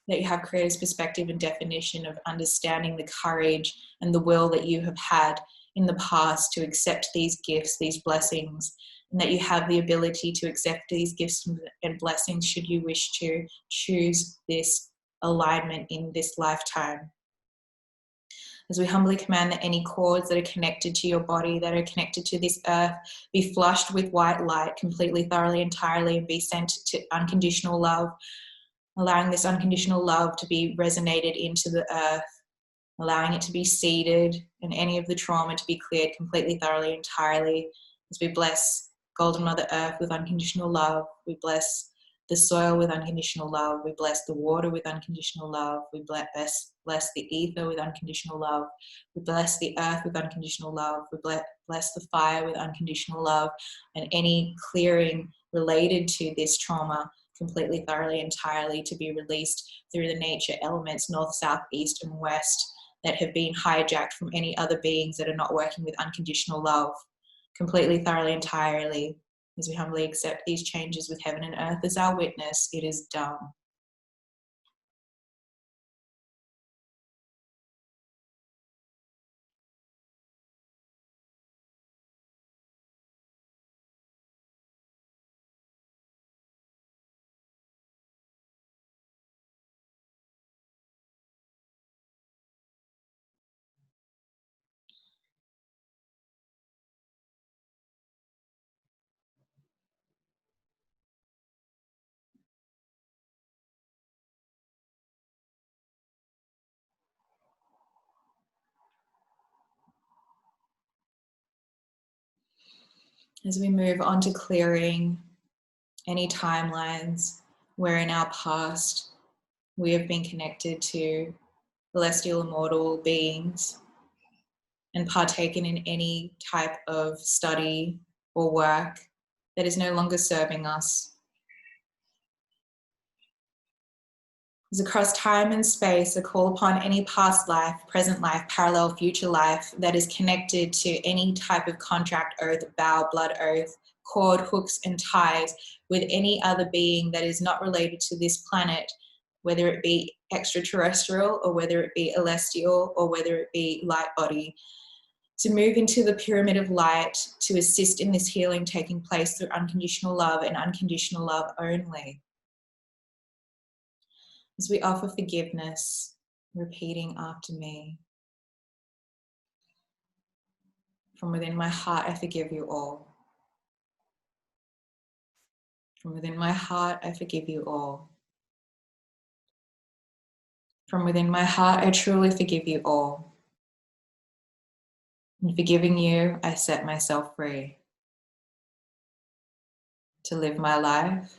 that you have creator's perspective and definition of understanding the courage and the will that you have had in the past to accept these gifts, these blessings, and that you have the ability to accept these gifts and blessings should you wish to choose this alignment in this lifetime. As we humbly command that any cords that are connected to your body, that are connected to this earth, be flushed with white light completely, thoroughly, entirely, and be sent to unconditional love, allowing this unconditional love to be resonated into the earth, allowing it to be seeded and any of the trauma to be cleared completely, thoroughly, entirely. As we bless Golden Mother Earth with unconditional love, we bless the soil with unconditional love, we bless the water with unconditional love, we bless the ether with unconditional love, we bless the earth with unconditional love, we bless the fire with unconditional love, and any clearing related to this trauma completely, thoroughly, entirely to be released through the nature elements, north, south, east, and west, that have been hijacked from any other beings that are not working with unconditional love, completely, thoroughly, entirely. As we humbly accept these changes with heaven and earth as our witness, it is done. As we move on to clearing any timelines where in our past we have been connected to celestial immortal beings and partaken in any type of study or work that is no longer serving us. As across time and space, I call upon any past life, present life, parallel future life that is connected to any type of contract, oath, vow, blood oath, cord, hooks, and ties with any other being that is not related to this planet, whether it be extraterrestrial or whether it be celestial or whether it be light body, to move into the pyramid of light to assist in this healing taking place through unconditional love and unconditional love only. As we offer forgiveness repeating after me. From within my heart, I forgive you all. From within my heart, I forgive you all. From within my heart, I truly forgive you all. In forgiving you, I set myself free to live my life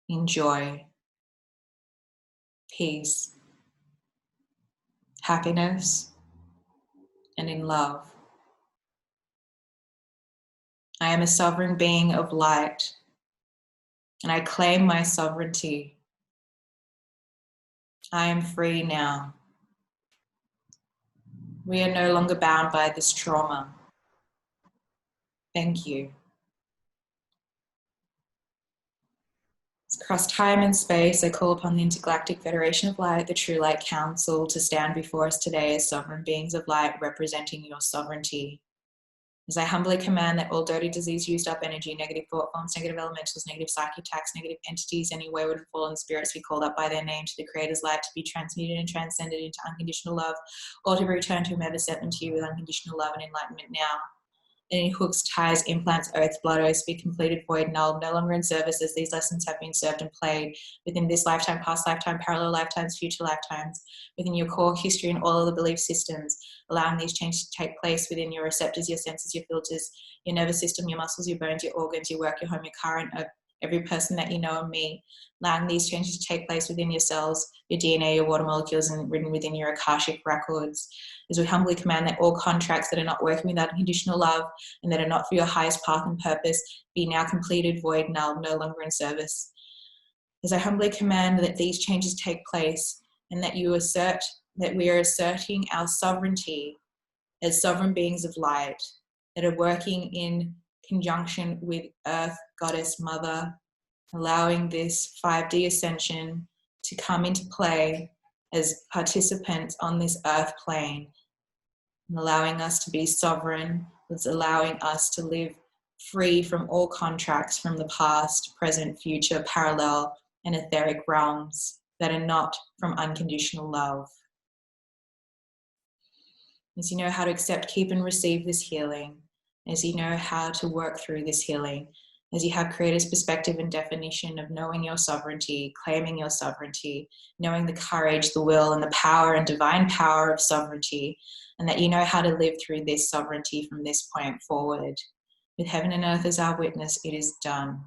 in joy, peace, happiness, and in love. I am a sovereign being of light, and I claim my sovereignty. I am free now. We are no longer bound by this trauma. Thank you. Across time and space, I call upon the Intergalactic Federation of Light, the True Light Council, to stand before us today as sovereign beings of light representing your sovereignty. As I humbly command that all dirty, disease, used up energy, negative thought forms, negative elementals, negative psychic attacks, negative entities, any wayward and fallen spirits be called up by their name to the Creator's light, to be transmuted and transcended into unconditional love, or to return to whomever sent them to you with unconditional love and enlightenment now. Any hooks, ties, implants, oaths, blood oaths be completed, void, null, no longer in service, as these lessons have been served and played within this lifetime, past lifetime, parallel lifetimes, future lifetimes, within your core history and all of the belief systems, allowing these changes to take place within your receptors, your senses, your filters, your nervous system, your muscles, your bones, your organs, your work, your home, your car, and every person that you know and meet, allowing these changes to take place within your cells, your DNA, your water molecules, and written within your Akashic records. As we humbly command that all contracts that are not working without unconditional love and that are not for your highest path and purpose be now completed, void, null, no longer in service. As I humbly command that these changes take place and that you assert that we are asserting our sovereignty as sovereign beings of light that are working in conjunction with Earth, Goddess, Mother, allowing this 5D ascension to come into play as participants on this Earth plane, and allowing us to be sovereign, it's allowing us to live free from all contracts from the past, present, future, parallel, and etheric realms that are not from unconditional love. As you know how to accept, keep, and receive this healing, as you know how to work through this healing, as you have Creator's perspective and definition of knowing your sovereignty, claiming your sovereignty, knowing the courage, the will, and the power and divine power of sovereignty, and that you know how to live through this sovereignty from this point forward. With heaven and earth as our witness, it is done.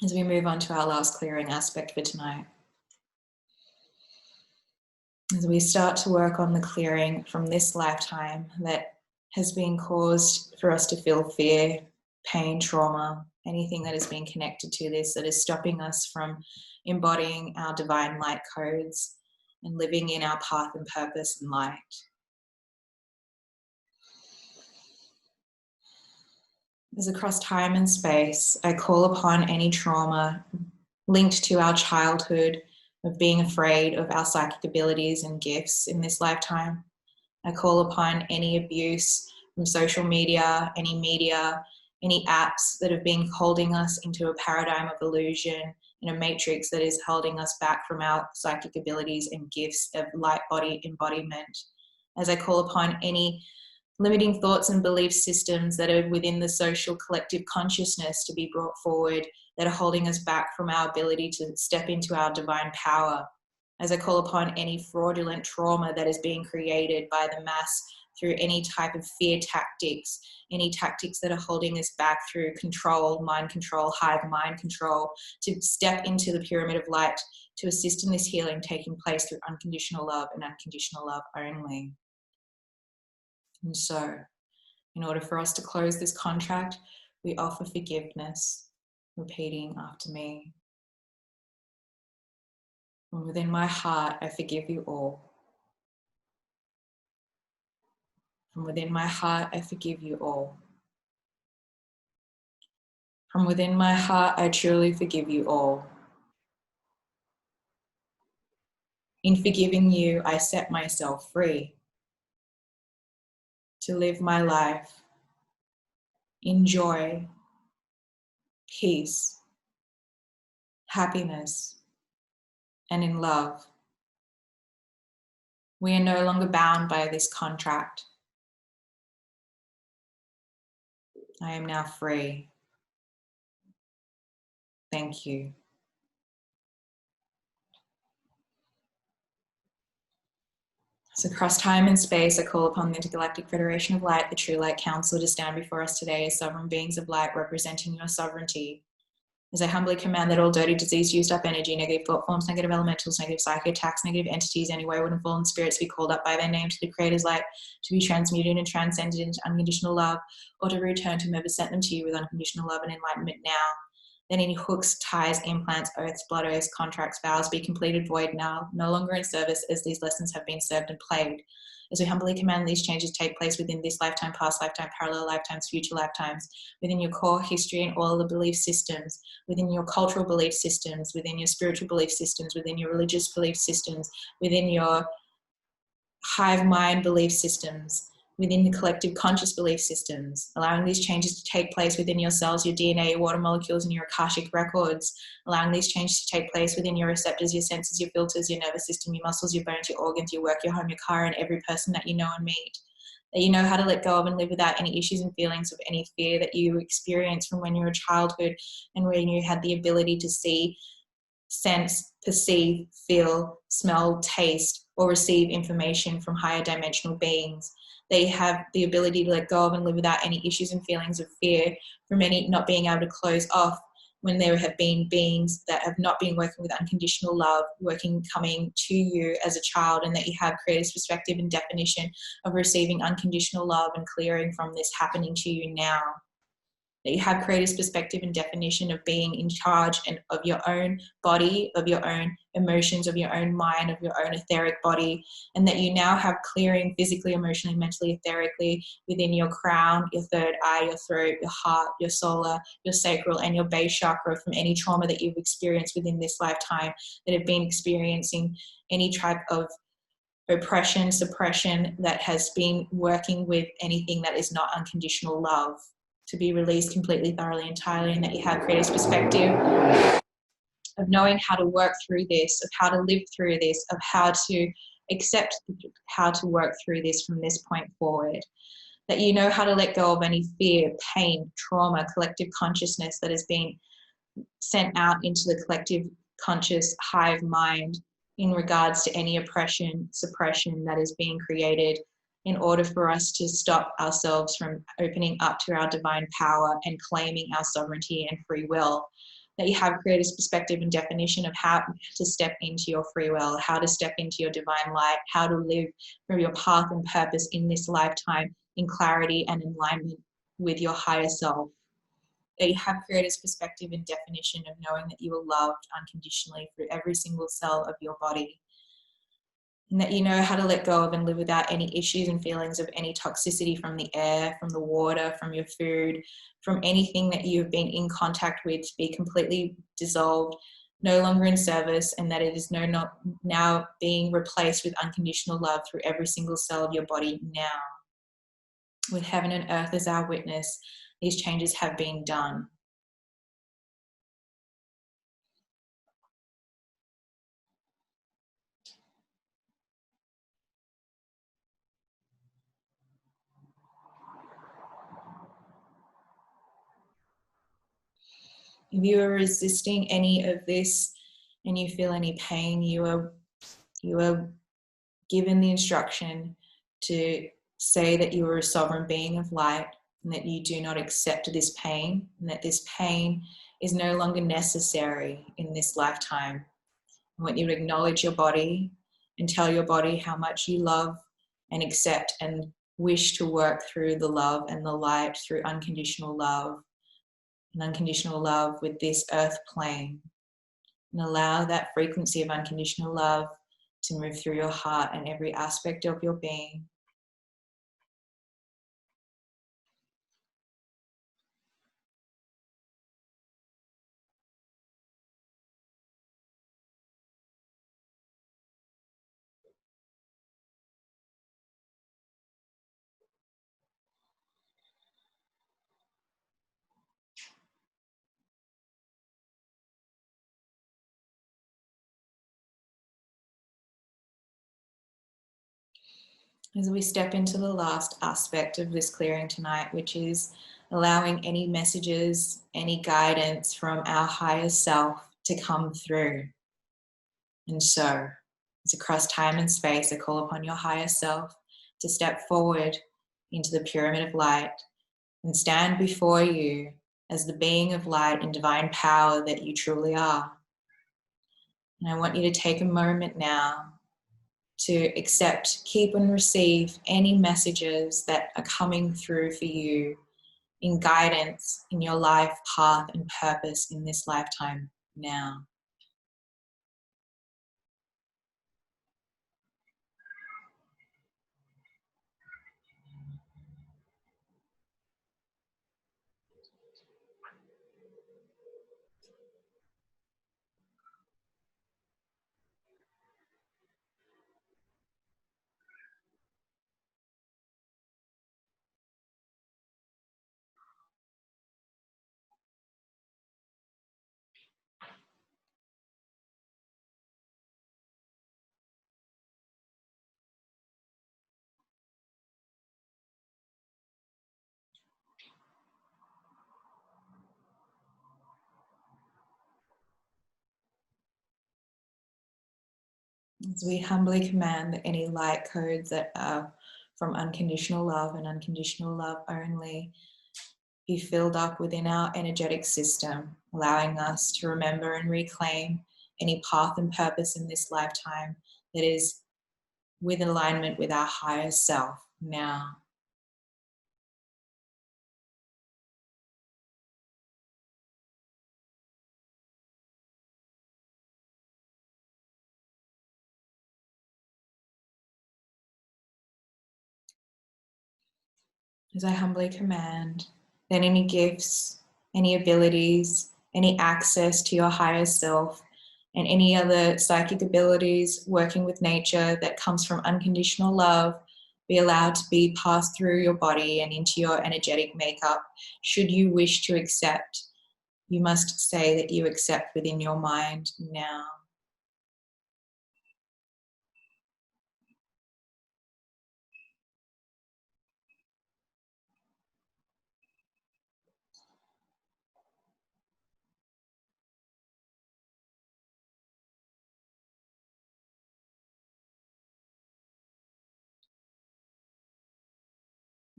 As we move on to our last clearing aspect for tonight, as we start to work on the clearing from this lifetime that has been caused for us to feel fear, pain, trauma, anything that has been connected to this that is stopping us from embodying our divine light codes and living in our path and purpose and light. As across time and space, I call upon any trauma linked to our childhood of being afraid of our psychic abilities and gifts in this lifetime. I call upon any abuse from social media, any apps that have been holding us into a paradigm of illusion, in a matrix that is holding us back from our psychic abilities and gifts of light body embodiment. As I call upon any limiting thoughts and belief systems that are within the social collective consciousness to be brought forward, that are holding us back from our ability to step into our divine power. As I call upon any fraudulent trauma that is being created by the mass through any type of fear tactics, any tactics that are holding us back through control, hive mind control, to step into the pyramid of light to assist in this healing taking place through unconditional love and unconditional love only. And so, In order for us to close this contract, we offer forgiveness, repeating after me. From within my heart, I forgive you all. From within my heart, I forgive you all. From within my heart, I truly forgive you all. In forgiving you, I set myself free to live my life in joy, peace, happiness, and in love. We are no longer bound by this contract. I am now free. Thank you. So across time and space, I call upon the Intergalactic Federation of Light, the True Light Council, to stand before us today as sovereign beings of light representing your sovereignty. As I humbly command that all dirty, disease, used up energy, negative thought forms, negative elementals, negative psychic attacks, negative entities, any wayward and fallen spirits be called up by their name to the Creator's light, to be transmuted and transcended into unconditional love, or to return to whomever sent them to you with unconditional love and enlightenment now. Then any hooks, ties, implants, oaths, blood oaths, contracts, vows be completed void now, no longer in service, as these lessons have been served and played. As we humbly command these changes take place within this lifetime, past lifetime, parallel lifetimes, future lifetimes, within your core history and all the belief systems, within your cultural belief systems, within your spiritual belief systems, within your religious belief systems, within your hive mind belief systems, within the collective conscious belief systems, allowing these changes to take place within your cells, your DNA, your water molecules, and your Akashic records, allowing these changes to take place within your receptors, your senses, your filters, your nervous system, your muscles, your bones, your organs, your work, your home, your car, and every person that you know and meet. That you know how to let go of and live without any issues and feelings of any fear that you experienced from when you were a childhood and when you had the ability to see, sense, perceive, feel, smell, taste, or receive information from higher dimensional beings. They have the ability to let go of and live without any issues and feelings of fear from any not being able to close off when there have been beings that have not been working with unconditional love, coming to you as a child, and that you have creative perspective and definition of receiving unconditional love and clearing from this happening to you now. That you have creative perspective and definition of being in charge and of your own body, of your own emotions, of your own mind, of your own etheric body, and that you now have clearing physically, emotionally, mentally, etherically within your crown, your third eye, your throat, your heart, your solar, your sacral, and your base chakra from any trauma that you've experienced within this lifetime, that have been experiencing any type of oppression, suppression, that has been working with anything that is not unconditional love, to be released completely, thoroughly, entirely, and that you have creative perspective of knowing how to work through this, of how to live through this, of how to accept how to work through this from this point forward. That you know how to let go of any fear, pain, trauma, collective consciousness that has been sent out into the collective conscious hive mind in regards to any oppression, suppression that is being created in order for us to stop ourselves from opening up to our divine power and claiming our sovereignty and free will. That you have creative perspective and definition of how to step into your free will, how to step into your divine light, how to live through your path and purpose in this lifetime in clarity and in alignment with your higher self. That you have creative perspective and definition of knowing that you are loved unconditionally through every single cell of your body. And that you know how to let go of and live without any issues and feelings of any toxicity from the air, from the water, from your food, from anything that you've been in contact with, to be completely dissolved, no longer in service, and that it is now being replaced with unconditional love through every single cell of your body now. With heaven and earth as our witness, these changes have been done. If you are resisting any of this and you feel any pain, you are given the instruction to say that you are a sovereign being of light and that you do not accept this pain, and that this pain is no longer necessary in this lifetime. I want you to acknowledge your body and tell your body how much you love and accept and wish to work through the love and the light, through unconditional love and unconditional love with this earth plane. And allow that frequency of unconditional love to move through your heart and every aspect of your being. As we step into the last aspect of this clearing tonight, which is allowing any messages, any guidance from our higher self to come through. And so, as across time and space, I call upon your higher self to step forward into the pyramid of light and stand before you as the being of light and divine power that you truly are. And I want you to take a moment now to accept, keep and receive any messages that are coming through for you in guidance in your life path and purpose in this lifetime now. As we humbly command that any light codes that are from unconditional love and unconditional love only be filled up within our energetic system, allowing us to remember and reclaim any path and purpose in this lifetime that is with alignment with our higher self now. As I humbly command that any gifts, any abilities, any access to your higher self, and any other psychic abilities working with nature that comes from unconditional love be allowed to be passed through your body and into your energetic makeup. Should you wish to accept, you must say that you accept within your mind now.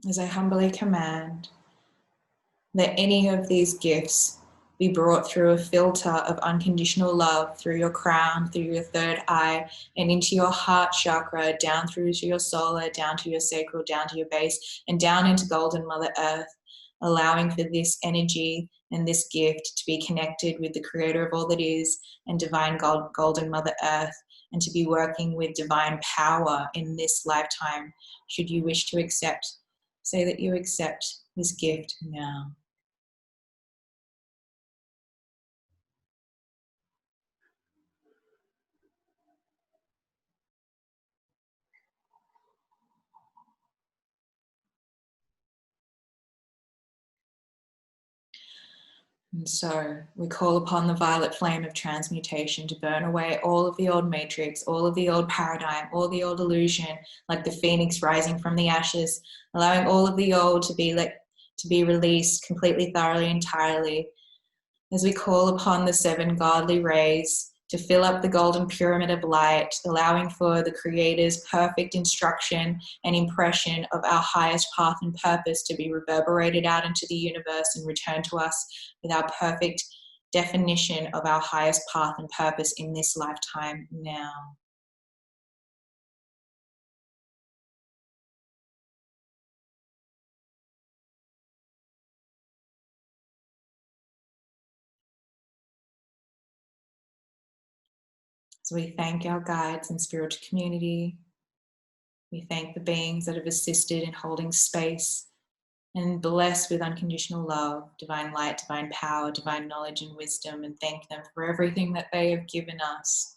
As I humbly command that any of these gifts be brought through a filter of unconditional love through your crown, through your third eye, and into your heart chakra, down through to your solar, down to your sacral, down to your base, and down into Golden Mother Earth, allowing for this energy and this gift to be connected with the creator of all that is and divine Golden Mother Earth, and to be working with divine power in this lifetime. Should you wish to accept, say that you accept this gift now. And so we call upon the violet flame of transmutation to burn away all of the old matrix, all of the old paradigm, all the old illusion, like the phoenix rising from the ashes, allowing all of the old to be released completely, thoroughly, entirely. As we call upon the seven godly rays to fill up the golden pyramid of light, allowing for the Creator's perfect instruction and impression of our highest path and purpose to be reverberated out into the universe and return to us with our perfect definition of our highest path and purpose in this lifetime now. So we thank our guides and spiritual community. We thank the beings that have assisted in holding space and bless with unconditional love, divine light, divine power, divine knowledge and wisdom, and thank them for everything that they have given us.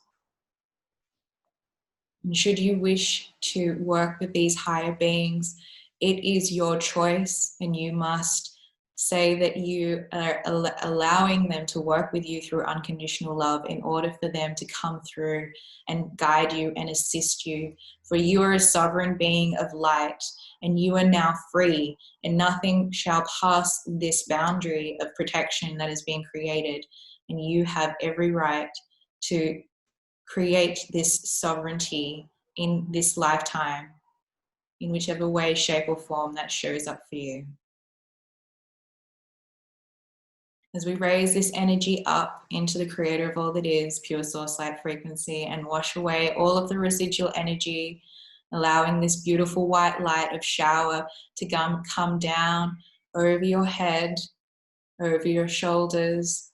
And should you wish to work with these higher beings, it is your choice, and you must say that you are allowing them to work with you through unconditional love in order for them to come through and guide you and assist you. For you are a sovereign being of light, and you are now free, and nothing shall pass this boundary of protection that is being created. And you have every right to create this sovereignty in this lifetime, in whichever way, shape, or form that shows up for you. As we raise this energy up into the creator of all that is, pure source light frequency, and wash away all of the residual energy, allowing this beautiful white light of shower to come down over your head, over your shoulders,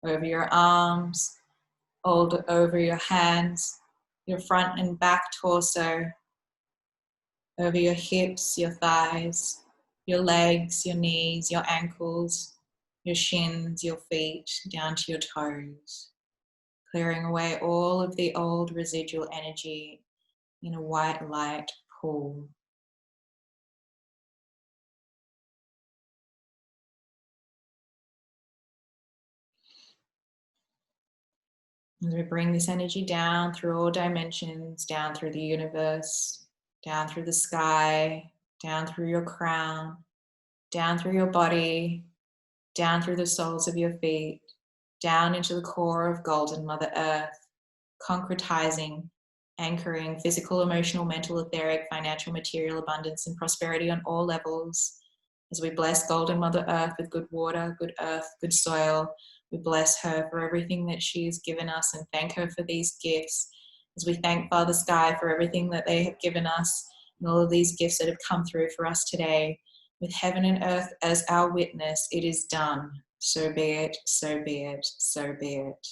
over your arms, over your hands, your front and back torso, over your hips, your thighs, your legs, your knees, your ankles, your shins, your feet, down to your toes, clearing away all of the old residual energy in a white light pool. As we bring this energy down through all dimensions, down through the universe, down through the sky, down through your crown, down through your body, down through the soles of your feet, down into the core of Golden Mother Earth, concretizing, anchoring physical, emotional, mental, etheric, financial, material, abundance, and prosperity on all levels. As we bless Golden Mother Earth with good water, good earth, good soil, we bless her for everything that she has given us and thank her for these gifts. As we thank Father Sky for everything that they have given us and all of these gifts that have come through for us today. With heaven and earth as our witness, it is done. So be it, so be it, so be it.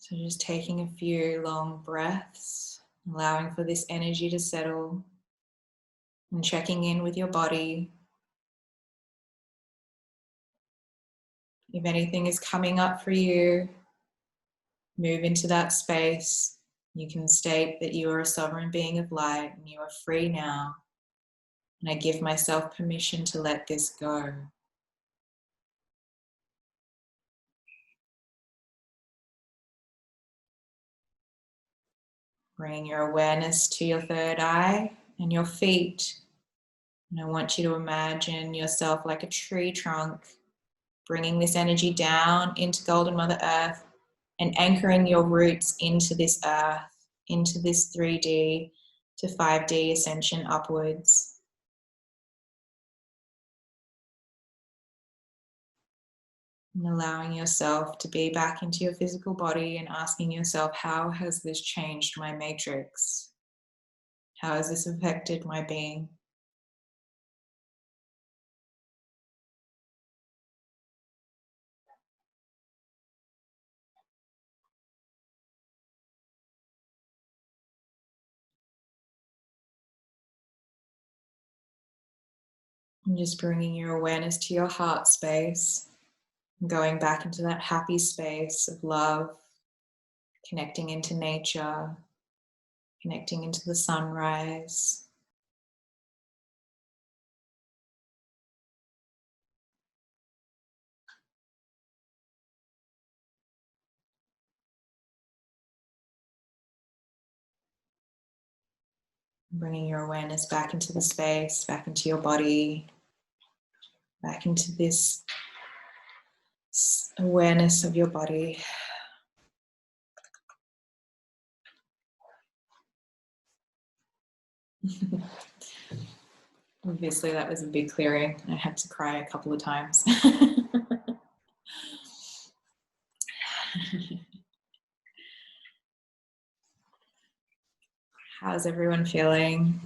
So just taking a few long breaths, allowing for this energy to settle and checking in with your body. If anything is coming up for you, move into that space. You can state that you are a sovereign being of light and you are free now. And I give myself permission to let this go. Bringing your awareness to your third eye and your feet. And I want you to imagine yourself like a tree trunk, bringing this energy down into Golden Mother Earth and anchoring your roots into this earth, into this 3D to 5D ascension upwards. And allowing yourself to be back into your physical body and asking yourself, how has this changed my matrix? How has this affected my being? And just bringing your awareness to your heart space, and going back into that happy space of love, connecting into nature, connecting into the sunrise. Bringing your awareness back into the space, back into your body, back into this awareness of your body. Obviously that was a big clearing. I had to cry a couple of times. How's everyone feeling?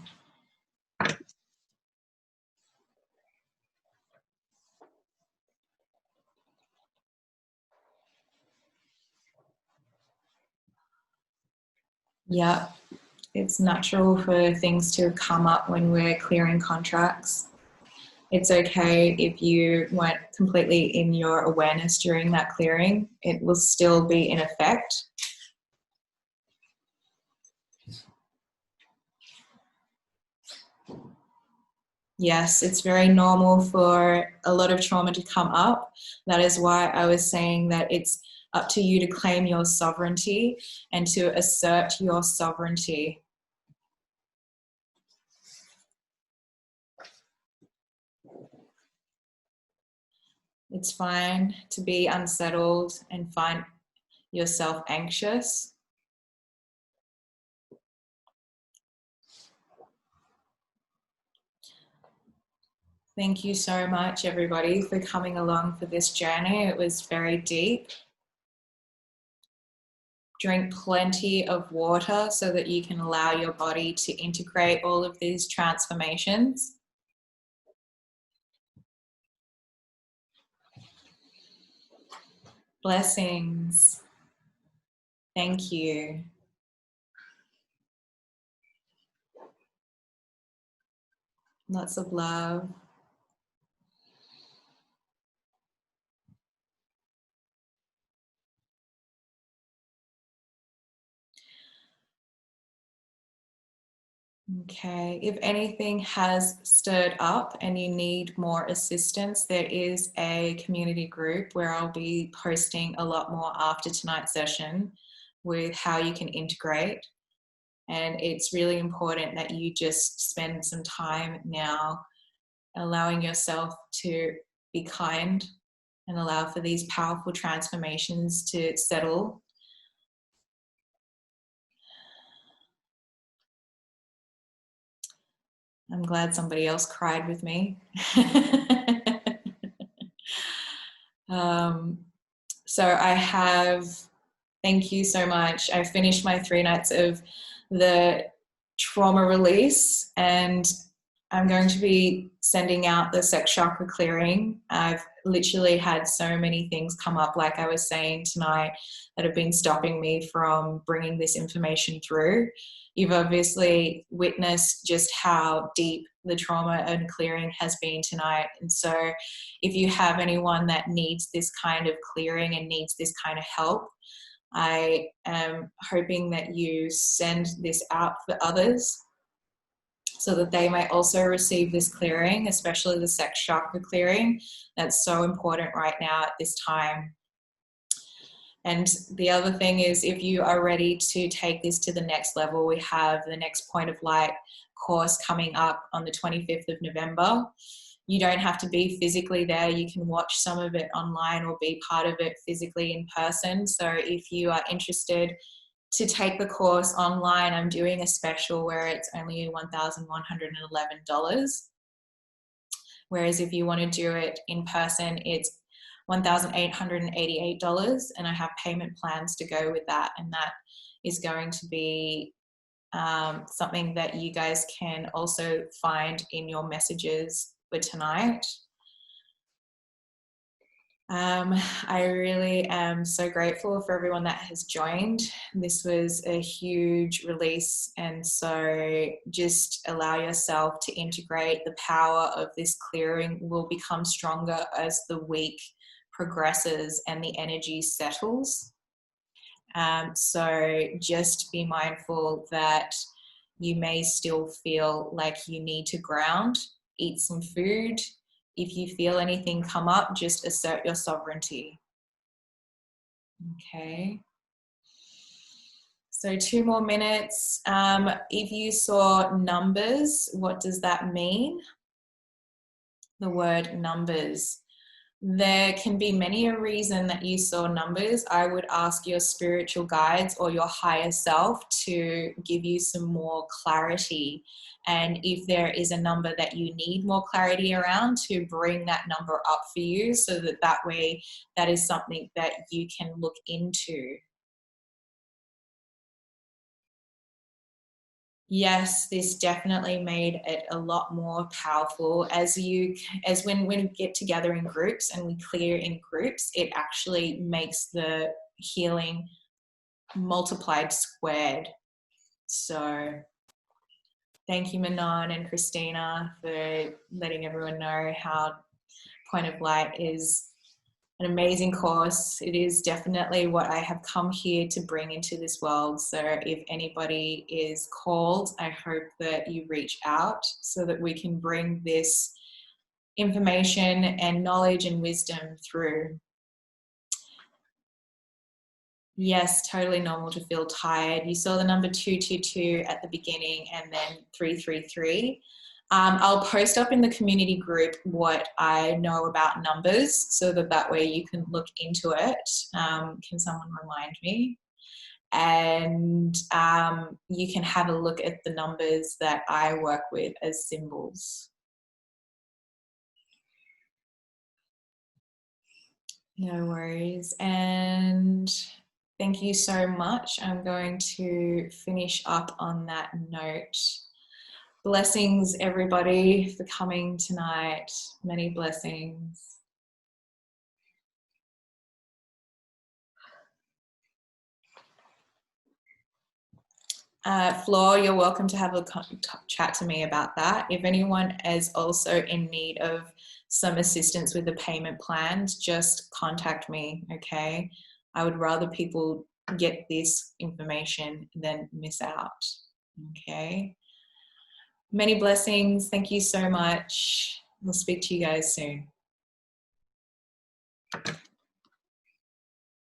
Yeah, it's natural for things to come up when we're clearing contracts. It's okay if you weren't completely in your awareness during that clearing. It will still be in effect. Yes, it's very normal for a lot of trauma to come up. That is why I was saying that it's up to you to claim your sovereignty and to assert your sovereignty. It's fine to be unsettled and find yourself anxious. Thank you so much, everybody, for coming along for this journey. It was very deep. Drink plenty of water so that you can allow your body to integrate all of these transformations. Blessings. Thank you. Lots of love. Okay, if anything has stirred up and you need more assistance, there is a community group where I'll be posting a lot more after tonight's session with how you can integrate. And it's really important that you just spend some time now allowing yourself to be kind and allow for these powerful transformations to settle. I'm glad somebody else cried with me. So I have, thank you so much. I finished my 3 nights of the trauma release and I'm going to be sending out the sex chakra clearing. I've literally had so many things come up, like I was saying tonight, that have been stopping me from bringing this information through. You've obviously witnessed just how deep the trauma and clearing has been tonight. And so if you have anyone that needs this kind of clearing and needs this kind of help, I am hoping that you send this out for others so that they might also receive this clearing, especially the sex chakra clearing. That's so important right now at this time. And the other thing is, if you are ready to take this to the next level, we have the Next Point of Light course coming up on the 25th of November. You don't have to be physically there. You can watch some of it online or be part of it physically in person. So if you are interested to take the course online, I'm doing a special where it's only $1,111. Whereas if you want to do it in person, it's $1,888, and I have payment plans to go with that, and that is going to be something that you guys can also find in your messages for tonight. I really am so grateful for everyone that has joined. This was a huge release, and so just allow yourself to integrate. The power of this clearing will become stronger as the week progresses and the energy settles. So just be mindful that you may still feel like you need to ground, eat some food. If you feel anything come up, just assert your sovereignty. Okay. So 2 more minutes. If you saw numbers, what does that mean? The word numbers. There can be many a reason that you saw numbers. I would ask your spiritual guides or your higher self to give you some more clarity. And if there is a number that you need more clarity around, to bring that number up for you so that that way that is something that you can look into. Yes, this definitely made it a lot more powerful as when we get together in groups and we clear in groups, it actually makes the healing multiplied squared. So thank you, Manon and Christina, for letting everyone know how Point of Light is an amazing course. It is definitely what I have come here to bring into this world. So if anybody is called, I hope that you reach out so that we can bring this information and knowledge and wisdom through. Yes, totally normal to feel tired. You saw the number 222 at the beginning and then 333. I'll post up in the community group what I know about numbers so that way you can look into it. Can someone remind me? And you can have a look at the numbers that I work with as symbols. No worries. And thank you so much. I'm going to finish up on that note. Blessings, everybody, for coming tonight. Many blessings. Flor, you're welcome to have a chat to me about that. If anyone is also in need of some assistance with the payment plans, just contact me, okay? I would rather people get this information than miss out, okay? Many blessings. Thank you so much. We'll speak to you guys soon.